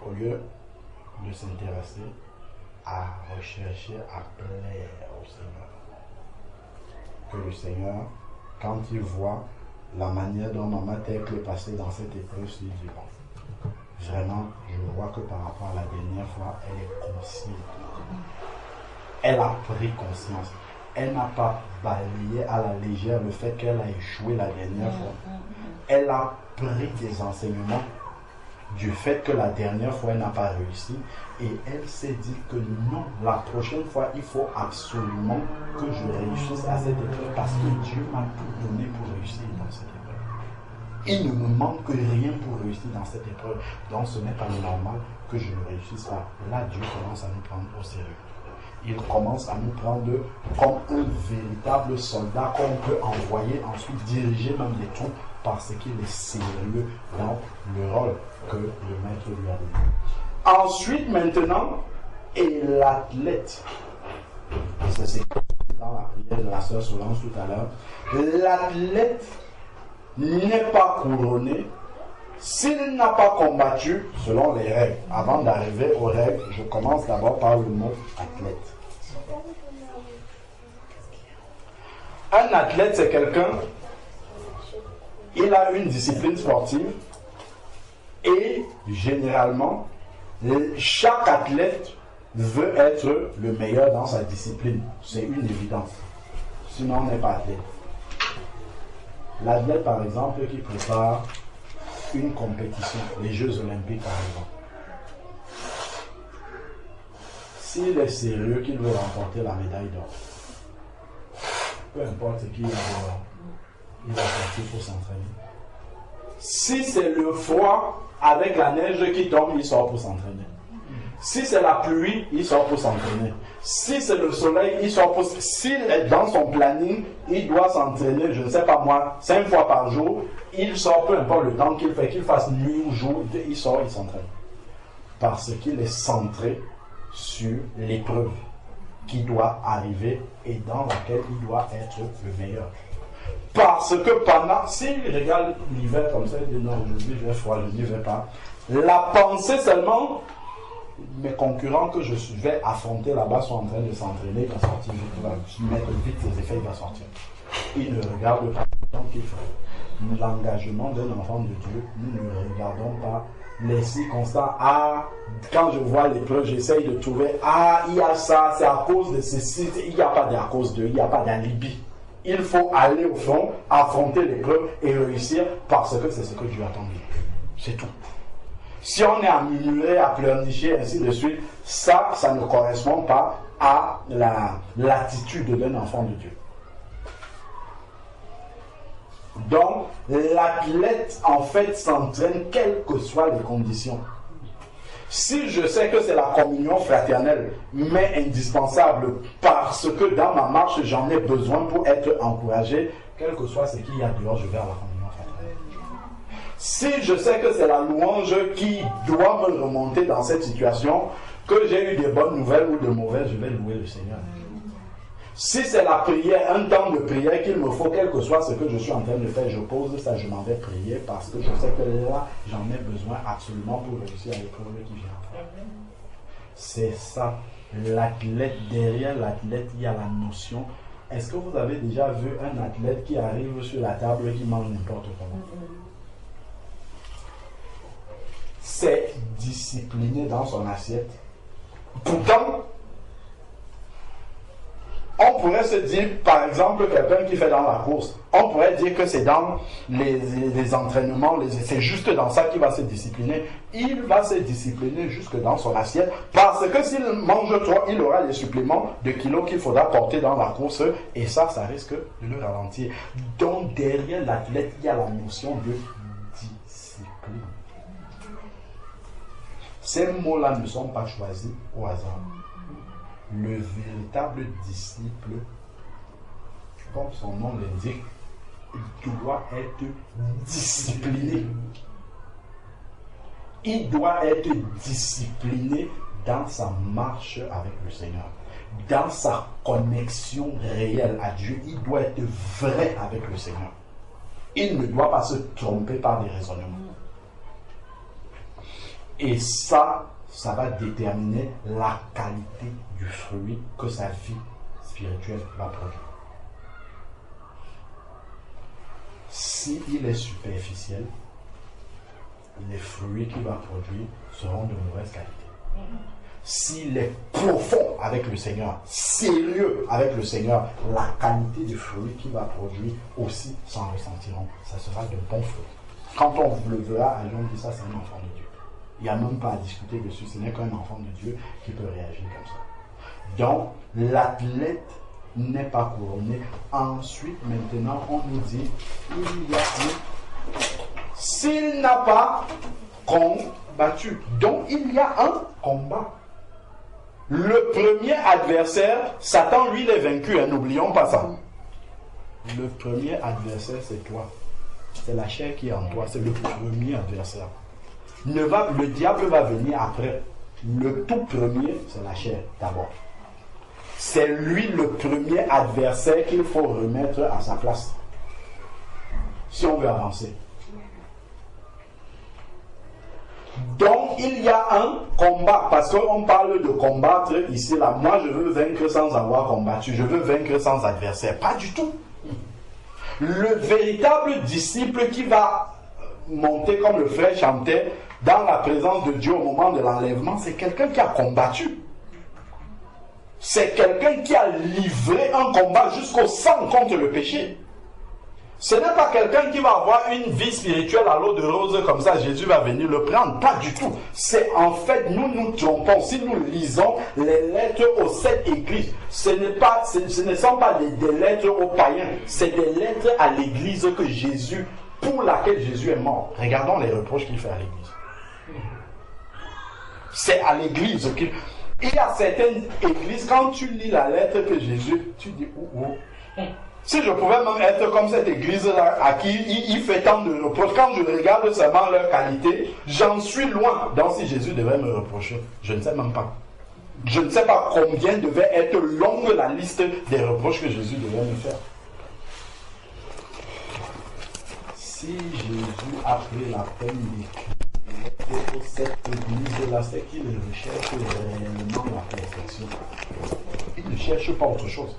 Au lieu de s'intéresser à rechercher à plaire au Seigneur. Que le Seigneur, quand il voit la manière dont Maman Thècle est passée dans cette épreuve, il dit bon, vraiment, je vois que par rapport à la dernière fois, elle est consciente. Elle a pris conscience. Elle n'a pas balayé à la légère le fait qu'elle a échoué la dernière fois. Elle a pris des enseignements du fait que la dernière fois, elle n'a pas réussi. Et elle s'est dit que non, la prochaine fois, il faut absolument que je réussisse à cette épreuve parce que Dieu m'a tout donné pour réussir dans cette épreuve. Il ne me manque rien pour réussir dans cette épreuve. Donc ce n'est pas normal que je ne réussisse pas. Là, Dieu commence à nous prendre au sérieux. Il commence à nous prendre comme un véritable soldat qu'on peut envoyer, ensuite diriger même des troupes parce qu'il est sérieux dans le rôle que le maître lui a donné. Ensuite, maintenant, et l'athlète, ça c'est dans la prière de la sœur Solange tout à l'heure, l'athlète n'est pas couronné s'il n'a pas combattu selon les règles. Avant d'arriver aux règles, je commence d'abord par le mot athlète. Un athlète, c'est quelqu'un, il a une discipline sportive et généralement, chaque athlète veut être le meilleur dans sa discipline. C'est une évidence. Sinon, on n'est pas athlète. L'athlète, par exemple, qui prépare une compétition, les Jeux Olympiques, par exemple. S'il est sérieux qu'il veut remporter la médaille d'or, peu importe qui il va partir pour s'entraîner. Si c'est le froid avec la neige qui tombe, il sort pour s'entraîner. Si c'est la pluie, il sort pour s'entraîner. Si c'est le soleil, il sort pour... S'il est dans son planning, il doit s'entraîner, je ne sais pas moi, 5 fois par jour. Il sort, peu importe le temps qu'il fait, qu'il fasse nuit ou jour, il sort, il s'entraîne. Parce qu'il est centré sur l'épreuve qui doit arriver et dans laquelle il doit être le meilleur. Parce que pendant, s'il regarde l'hiver comme ça, il dit non, aujourd'hui je vais froid, je n'y vais pas. La pensée seulement, mes concurrents que je vais affronter là-bas sont en train de s'entraîner, il va sortir, il va mettre vite ses effets, il va sortir. Il ne regarde pas le temps qu'il faut. L'engagement d'un enfant de Dieu, nous ne regardons pas les circonstances. Ah, quand je vois l'épreuve, j'essaye de trouver, ah, il y a ça, c'est à cause de ceci, il n'y a pas d'à cause de, il n'y a pas d'alibi. Il faut aller au front, affronter l'épreuve et réussir parce que c'est ce que Dieu attend de nous. C'est tout. Si on est à murmurer, à pleurnicher, ainsi de suite, ça ne correspond pas à l'attitude d'un enfant de Dieu. Donc, l'athlète, en fait, s'entraîne quelles que soient les conditions. Si je sais que c'est la communion fraternelle, mais indispensable, parce que dans ma marche, j'en ai besoin pour être encouragé, quel que soit ce qu'il y a dehors, je vais à la communion fraternelle. Si je sais que c'est la louange qui doit me remonter dans cette situation, que j'ai eu des bonnes nouvelles ou de mauvaises, je vais louer le Seigneur. Si c'est la prière, un temps de prière qu'il me faut, quel que soit ce que je suis en train de faire, je pose ça, je m'en vais prier parce que je sais que là, j'en ai besoin absolument pour réussir à l'épreuve qui vient. C'est ça. L'athlète, derrière l'athlète, il y a la notion. Est-ce que vous avez déjà vu un athlète qui arrive sur la table et qui mange n'importe comment? C'est discipliné dans son assiette. Pourtant, on pourrait se dire, par exemple, quelqu'un qui fait dans la course, on pourrait dire que c'est dans les entraînements, c'est juste dans ça qu'il va se discipliner. Il va se discipliner jusque dans son assiette, parce que s'il mange trop, il aura les suppléments de kilos qu'il faudra porter dans la course, et ça risque de le ralentir. Donc, derrière l'athlète, il y a la notion de discipline. Ces mots-là ne sont pas choisis au hasard. Le véritable disciple, comme son nom l'indique, il doit être discipliné. Il doit être discipliné dans sa marche avec le Seigneur, dans sa connexion réelle à Dieu. Il doit être vrai avec le Seigneur. Il ne doit pas se tromper par des raisonnements. Et ça va déterminer la qualité du fruit que sa vie spirituelle va produire. S'il est superficiel, les fruits qu'il va produire seront de mauvaise qualité. S'il est profond avec le Seigneur, sérieux avec le Seigneur, la qualité du fruit qu'il va produire aussi s'en ressentiront. Ça sera de bons fruits. Quand on le verra, on dit ça, c'est un enfant de Dieu. Il n'y a même pas à discuter dessus, ce n'est qu'un enfant de Dieu qui peut réagir comme ça. Donc, l'athlète n'est pas couronné. Ensuite, maintenant, on nous dit, il y a un... S'il n'a pas combattu, donc il y a un combat. Le premier adversaire, Satan, lui, il est vaincu, hein, n'oublions pas ça. Le premier adversaire, c'est toi. C'est la chair qui est en toi, c'est le premier adversaire. Le diable va venir après. Le tout premier, c'est la chair d'abord. C'est lui le premier adversaire qu'il faut remettre à sa place. Si on veut avancer. Donc, il y a un combat, parce qu'on parle de combattre ici, là. Moi, je veux vaincre sans avoir combattu. Je veux vaincre sans adversaire. Pas du tout. Le véritable disciple qui va monter comme le frère chantait dans la présence de Dieu au moment de l'enlèvement, c'est quelqu'un qui a combattu. C'est quelqu'un qui a livré un combat jusqu'au sang contre le péché. Ce n'est pas quelqu'un qui va avoir une vie spirituelle à l'eau de rose comme ça, Jésus va venir le prendre. Pas du tout. C'est en fait, nous nous trompons. Si nous lisons les lettres aux 7 églises, ce ne sont pas des lettres aux païens, c'est des lettres à l'église que Jésus, pour laquelle Jésus est mort. Regardons les reproches qu'il fait à l'église. C'est à l'église qu'il... Il y a certaines églises, quand tu lis la lettre que Jésus, tu dis, si je pouvais même être comme cette église-là, à qui il fait tant de reproches, quand je regarde seulement leur qualité, j'en suis loin. Donc si Jésus devait me reprocher, je ne sais même pas. Je ne sais pas combien devait être longue la liste des reproches que Jésus devait me faire. Si Jésus a pris la peine d'écrire pour cette église-là, c'est qu'il recherche réellement la perfection. Il ne cherche pas autre chose.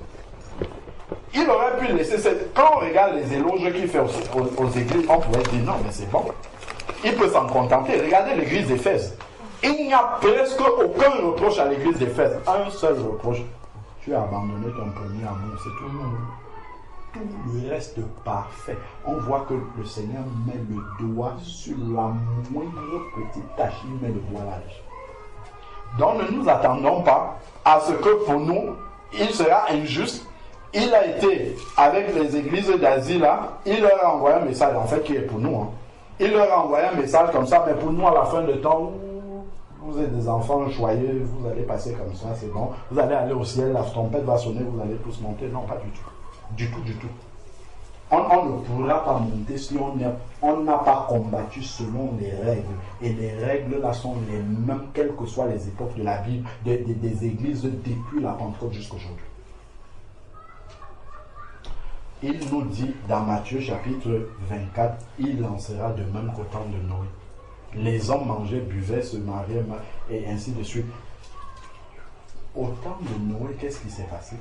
Il aurait pu laisser cette... Quand on regarde les éloges qu'il fait aux églises, on pourrait dire non, mais c'est bon. Il peut s'en contenter. Regardez l'église d'Éphèse. Il n'y a presque aucun reproche à l'église d'Éphèse. Un seul reproche. Tu as abandonné ton premier amour, c'est tout. Tout le reste parfait. On voit que le Seigneur met le doigt sur la moindre petite tache. Il met le voilage. Donc ne nous attendons pas à ce que pour nous, il sera injuste. Il a été avec les églises d'Asie là, il leur a envoyé un message, en fait qui est pour nous. Il leur a envoyé un message comme ça, mais pour nous à la fin de temps, vous êtes des enfants joyeux, vous allez passer comme ça, c'est bon. Vous allez aller au ciel, la trompette va sonner, vous allez tous monter. Non, pas du tout. Du tout. On ne pourra pas monter si on n'a pas combattu selon les règles. Et les règles là sont les mêmes, quelles que soient les époques de la Bible, des églises depuis la Pentecôte jusqu'à aujourd'hui. Il nous dit dans Matthieu chapitre 24, il en sera de même qu'au temps de Noé. Les hommes mangeaient, buvaient, se mariaient, et ainsi de suite. Au temps de Noé, qu'est-ce qui s'est passé?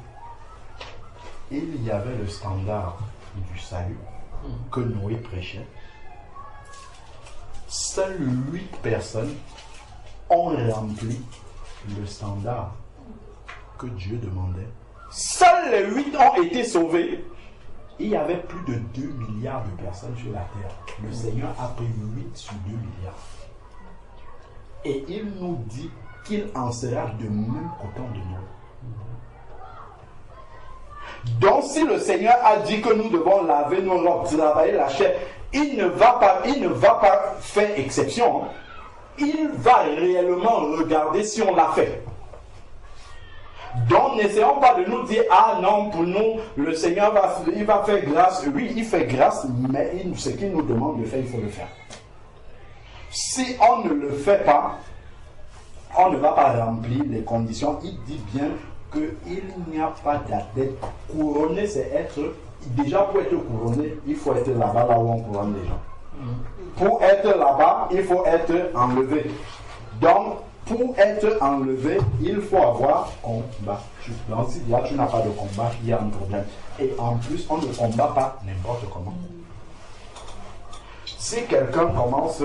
Il y avait le standard du salut que Noé prêchait. Seules 8 personnes ont rempli le standard que Dieu demandait. Seules les 8 ont été sauvées. Il y avait plus de 2 milliards de personnes sur la terre. Le Seigneur a pris 8 sur 2 milliards. Et il nous dit qu'il en sera de même qu'au temps de Noé. Donc si le Seigneur a dit que nous devons laver nos robes, travailler la chair, il ne va pas faire exception. Il va réellement regarder si on l'a fait. Donc n'essayons pas de nous dire, ah non, pour nous, le Seigneur il va faire grâce. Oui, il fait grâce, mais ce qu'il nous demande de faire, il faut le faire. Si on ne le fait pas, on ne va pas remplir les conditions. Il dit bien qu'il n'y a pas d'athlète. Couronné, c'est être... Déjà, pour être couronné, il faut être là-bas, là où on couronne les gens. Pour être là-bas, il faut être enlevé. Donc, pour être enlevé, il faut avoir combattu. Donc, si là, tu n'as pas de combat, il y a un problème. Et en plus, on ne combat pas n'importe comment. Si quelqu'un commence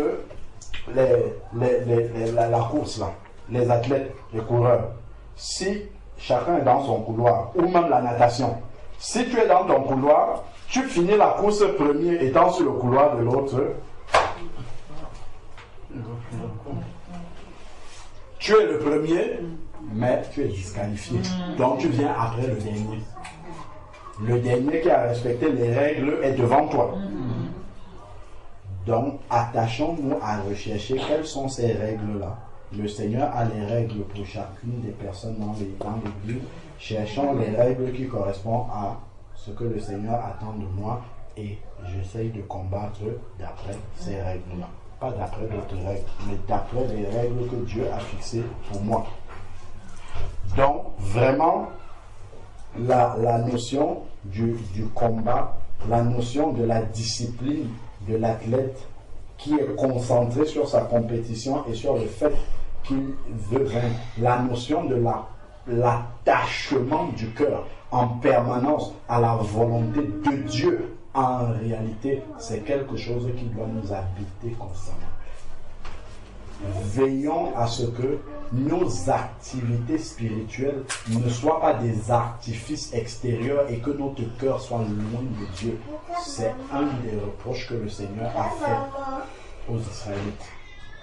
la course, là, les athlètes, les coureurs, si chacun est dans son couloir, ou même la natation, si tu es dans ton couloir, tu finis la course premier étant sur le couloir de l'autre, tu es le premier, mais tu es disqualifié. Donc tu viens après le dernier. Le dernier qui a respecté les règles est devant toi. Donc attachons-nous à rechercher quelles sont ces règles-là. Le Seigneur a les règles pour chacune des personnes dans l'Église. Cherchons les règles qui correspondent à ce que le Seigneur attend de moi et j'essaye de combattre d'après ces règles-là. Pas d'après d'autres règles, mais d'après les règles que Dieu a fixées pour moi. Donc, vraiment, la notion du combat, la notion de la discipline de l'athlète qui est concentré sur sa compétition et sur le fait qu'il veut vaincre, la notion de l'attachement du cœur en permanence à la volonté de Dieu, en réalité, c'est quelque chose qui doit nous habiter constamment. Veillons à ce que nos activités spirituelles ne soient pas des artifices extérieurs et que notre cœur soit loin de Dieu. C'est un des reproches que le Seigneur a fait aux Israélites.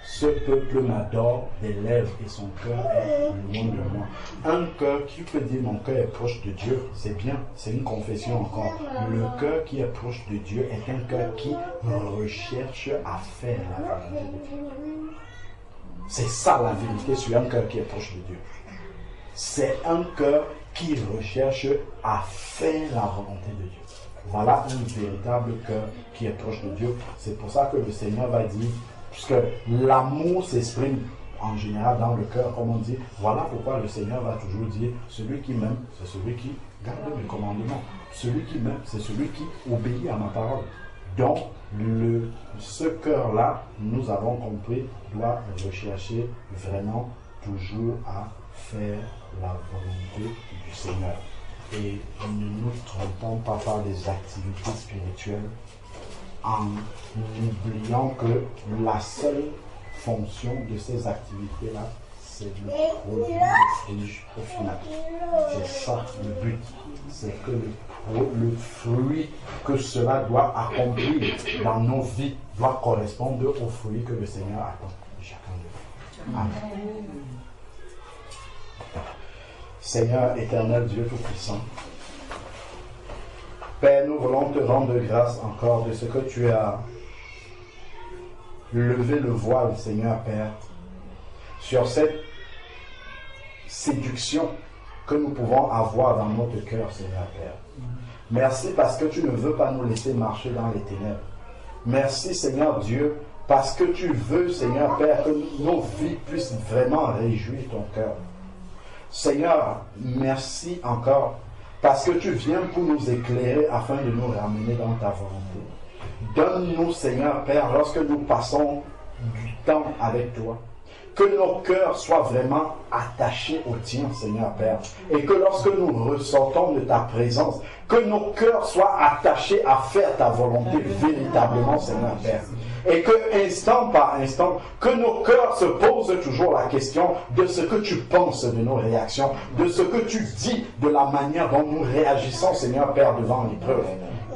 Ce peuple m'adore des lèvres et son cœur est loin de moi. Un cœur qui peut dire mon cœur est proche de Dieu, c'est bien, c'est une confession encore. Le cœur qui est proche de Dieu est un cœur qui recherche à faire la volonté de Dieu. C'est ça la vérité sur un cœur qui est proche de Dieu. C'est un cœur qui recherche à faire la volonté de Dieu. Voilà un véritable cœur qui est proche de Dieu. C'est pour ça que le Seigneur va dire, puisque l'amour s'exprime en général dans le cœur, comme on dit, voilà pourquoi le Seigneur va toujours dire, celui qui m'aime, c'est celui qui garde mes commandements. Celui qui m'aime, c'est celui qui obéit à ma parole. Donc, ce cœur-là, nous avons compris, doit rechercher vraiment toujours à faire la volonté du Seigneur. Et ne nous trompons pas par des activités spirituelles en oubliant que la seule fonction de ces activités-là, c'est le produit du fruit au final. C'est ça le but. C'est que le fruit que cela doit accomplir dans nos vies doit correspondre au fruit que le Seigneur attend de chacun de nous. Amen. Seigneur éternel, Dieu Tout-Puissant, Père, nous voulons te rendre grâce encore de ce que tu as levé le voile, Seigneur Père, sur cette séduction que nous pouvons avoir dans notre cœur, Seigneur Père. Merci parce que tu ne veux pas nous laisser marcher dans les ténèbres. Merci, Seigneur Dieu, parce que tu veux, Seigneur Père, que nos vies puissent vraiment réjouir ton cœur. Seigneur, merci encore, parce que tu viens pour nous éclairer afin de nous ramener dans ta volonté. Donne-nous, Seigneur Père, lorsque nous passons du temps avec toi, que nos cœurs soient vraiment attachés au tien, Seigneur Père. Et que lorsque nous ressortons de ta présence, que nos cœurs soient attachés à faire ta volonté véritablement, Seigneur Père. Et que instant par instant, que nos cœurs se posent toujours la question de ce que tu penses de nos réactions, de ce que tu dis, de la manière dont nous réagissons, Seigneur Père, devant l'épreuve.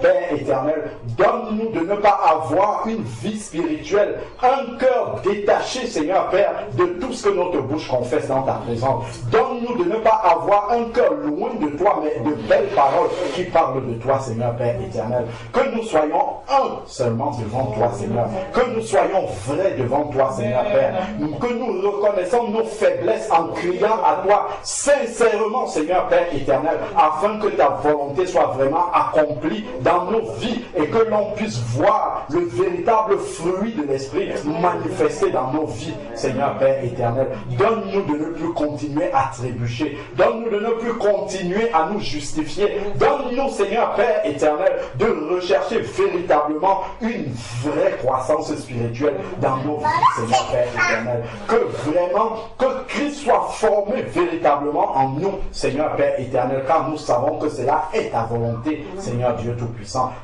Père éternel, donne-nous de ne pas avoir une vie spirituelle, un cœur détaché, Seigneur Père, de tout ce que notre bouche confesse dans ta présence. Donne-nous de ne pas avoir un cœur loin de toi, mais de belles paroles qui parlent de toi, Seigneur Père éternel. Que nous soyons un seulement devant toi, Seigneur. Que nous soyons vrais devant toi, Seigneur Père. Que nous reconnaissons nos faiblesses en criant à toi sincèrement, Seigneur Père éternel, afin que ta volonté soit vraiment accomplie dans nos vies et que l'on puisse voir le véritable fruit de l'Esprit manifesté dans nos vies, Seigneur Père éternel. Donne-nous de ne plus continuer à trébucher. Donne-nous de ne plus continuer à nous justifier. Donne-nous, Seigneur Père éternel, de rechercher véritablement une vraie croissance spirituelle dans nos vies, Seigneur Père éternel. Que vraiment, que Christ soit formé véritablement en nous, Seigneur Père éternel, car nous savons que cela est ta volonté, Seigneur Dieu Tout-Puissant.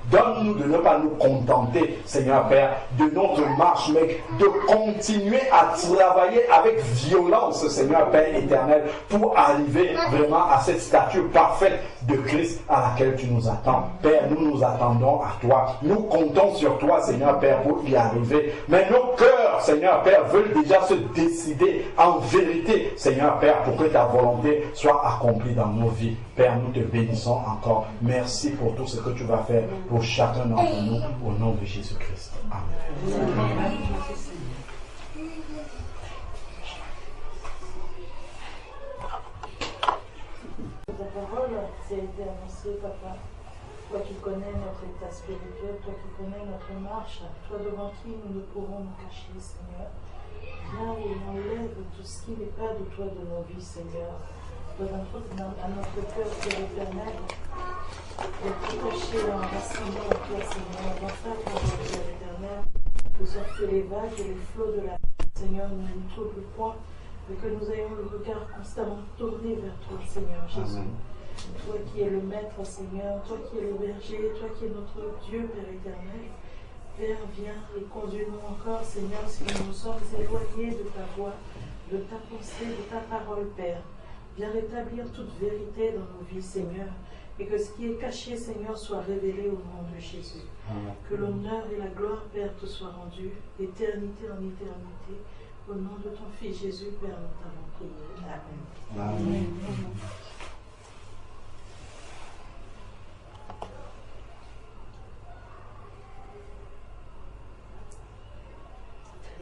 Donne-nous de ne pas nous contenter, Seigneur Père, de notre marche, mais de continuer à travailler avec violence, Seigneur Père éternel, pour arriver vraiment à cette stature parfaite de Christ à laquelle tu nous attends. Père, nous nous attendons à toi. Nous comptons sur toi, Seigneur Père, pour y arriver. Mais nos cœurs, Seigneur Père, veulent déjà se décider en vérité, Seigneur Père, pour que ta volonté soit accomplie dans nos vies. Père, nous te bénissons encore. Merci pour tout ce que tu vas faire pour chacun d'entre nous, au nom de Jésus-Christ. Amen. Ta parole, c'est été annoncé, Papa. Toi qui connais notre état spirituel, toi qui connais notre marche, toi devant qui nous ne pourrons nous cacher, Seigneur. Viens et enlève tout ce qui n'est pas de toi de nos vies, Seigneur. À notre cœur, Père éternel, d'être caché, enraciné en toi, Seigneur, dans ta parole, Père éternel, de sorte que les vagues et les flots de la Seigneur ne nous troublent point, mais que nous ayons le regard constamment tourné vers toi, Seigneur Jésus. Amen. Toi qui es le Maître, Seigneur, toi qui es le berger, toi qui es notre Dieu, Père éternel. Père, viens et conduis-nous encore, Seigneur, si nous nous sommes éloignés de ta voix, de ta pensée, de ta parole, Père. Viens rétablir toute vérité dans nos vies, Seigneur, et que ce qui est caché, Seigneur, soit révélé au nom de Jésus. Amen. Que l'honneur et la gloire, Père, te soient rendus, d'éternité en éternité. Au nom de ton Fils Jésus, Père, nous t'avons prié. Amen. Amen. Amen.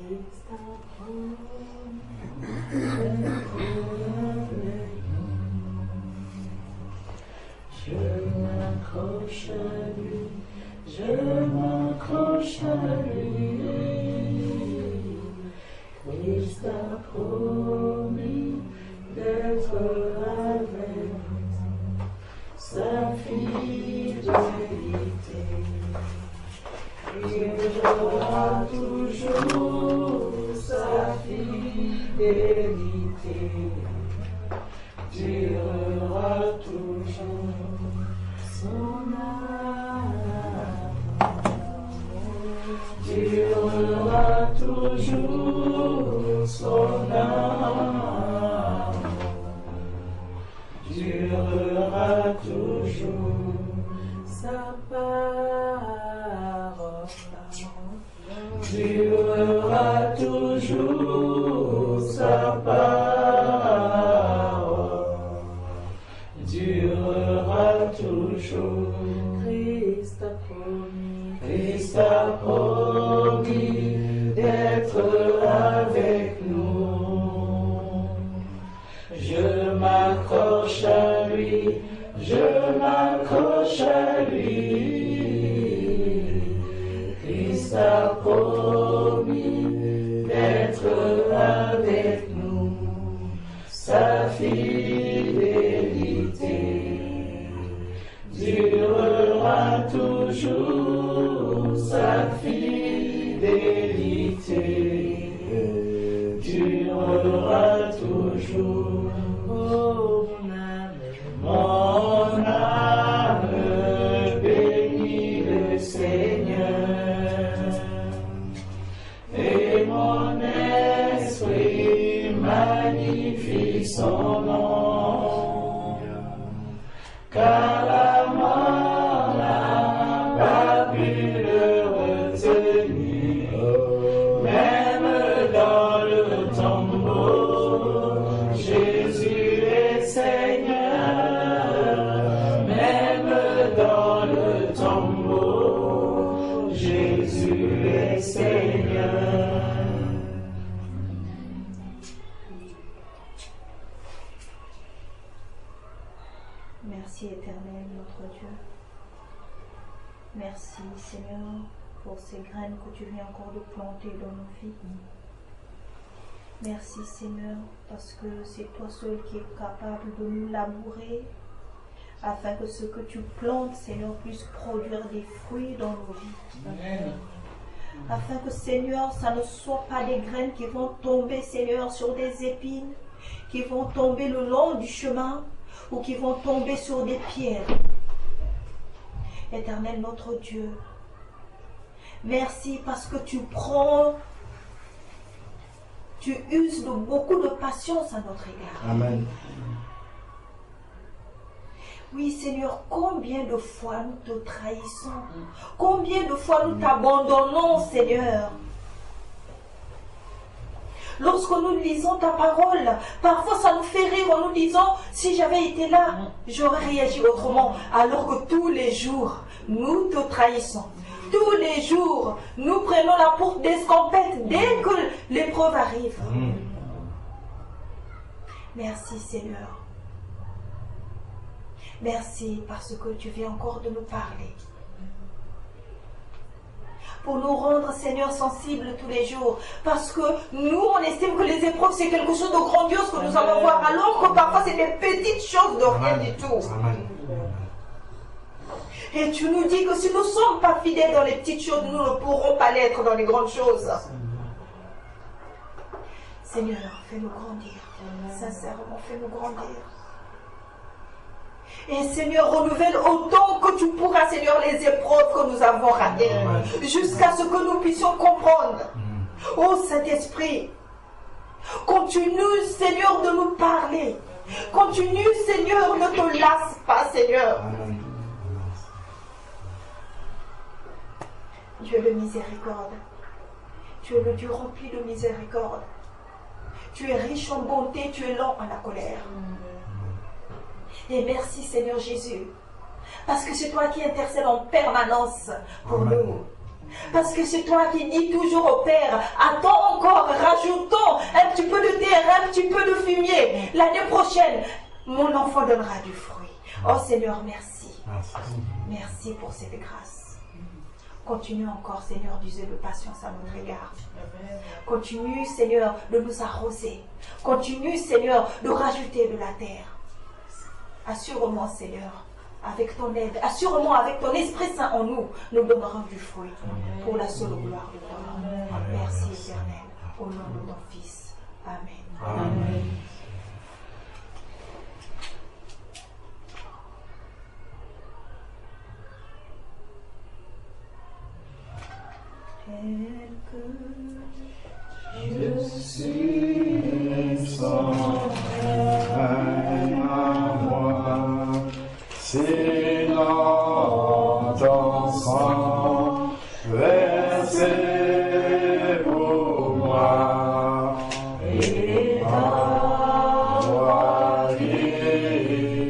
Christ, durera toujours son amour, durera toujours son amour, durera toujours sa parole, durera toujours sa parole, durera toujours. Christ a promis d'être avec nous. Je m'accroche à lui, je m'accroche à lui. Christ a promis d'être avec nous. Sa fidélité durera toujours, sa fidélité durera toujours. Oh mon âme bénit le Seigneur, et mon esprit magnifie son nom, car la mort n'a pas pu le retenir, même dans le tombeau. Jésus est Seigneur, même dans le tombeau. Jésus est Seigneur. Merci éternel, notre Dieu. Merci Seigneur pour ces graines que tu viens encore de planter dans nos vies. Merci Seigneur parce que c'est toi seul qui es capable de nous labourer afin que ce que tu plantes Seigneur puisse produire des fruits dans nos vies. Amen. Afin que Seigneur ça ne soit pas des graines qui vont tomber Seigneur sur des épines, qui vont tomber le long du chemin ou qui vont tomber sur des pierres. Éternel notre Dieu, merci parce que tu uses de beaucoup de patience à notre égard. Amen. Oui Seigneur, combien de fois nous te trahissons, combien de fois nous t'abandonnons Seigneur. Lorsque nous lisons ta parole, parfois ça nous fait rire en nous disant, si j'avais été là, j'aurais réagi autrement. Alors que tous les jours, nous te trahissons. Tous les jours, nous prenons la porte d'escampette dès que l'épreuve arrive. Merci Seigneur. Merci parce que tu viens encore de nous parler. Pour nous rendre, Seigneur, sensibles tous les jours. Parce que nous, on estime que les épreuves, c'est quelque chose de grandiose que nous allons voir. Alors que parfois, c'est des petites choses de rien du tout. Amen. Et tu nous dis que si nous ne sommes pas fidèles dans les petites choses, nous ne pourrons pas l'être dans les grandes choses. Seigneur, fais-nous grandir. Sincèrement, fais-nous grandir. Et Seigneur, renouvelle autant que tu pourras, Seigneur, les épreuves que nous avons ratées, jusqu'à ce que nous puissions comprendre. Ô Saint-Esprit, continue, Seigneur, de nous parler. Continue, Seigneur, ne te lasse pas, Seigneur. Dieu de miséricorde. Tu es le Dieu rempli de miséricorde. Tu es riche en bonté, tu es lent à la colère. Et merci Seigneur Jésus, parce que c'est toi qui intercèdes en permanence pour nous. Parce que c'est toi qui dis toujours au Père, attends encore, rajoutons un petit peu de terre, un petit peu de fumier. L'année prochaine, mon enfant donnera du fruit. Oh Seigneur, merci. Merci pour cette grâce. Continue encore, Seigneur, d'user de patience à notre égard. Continue, Seigneur, de nous arroser. Continue, Seigneur, de rajouter de la terre. Assurément, Seigneur, avec ton aide, assurément avec ton Esprit Saint en nous, nous donnerons du fruit pour la seule gloire de ton nom. Merci éternel, au nom de ton Fils. Amen. Amen. Je suis son règne à moi. C'est notre sang versé pour moi. Et ta voix guérit.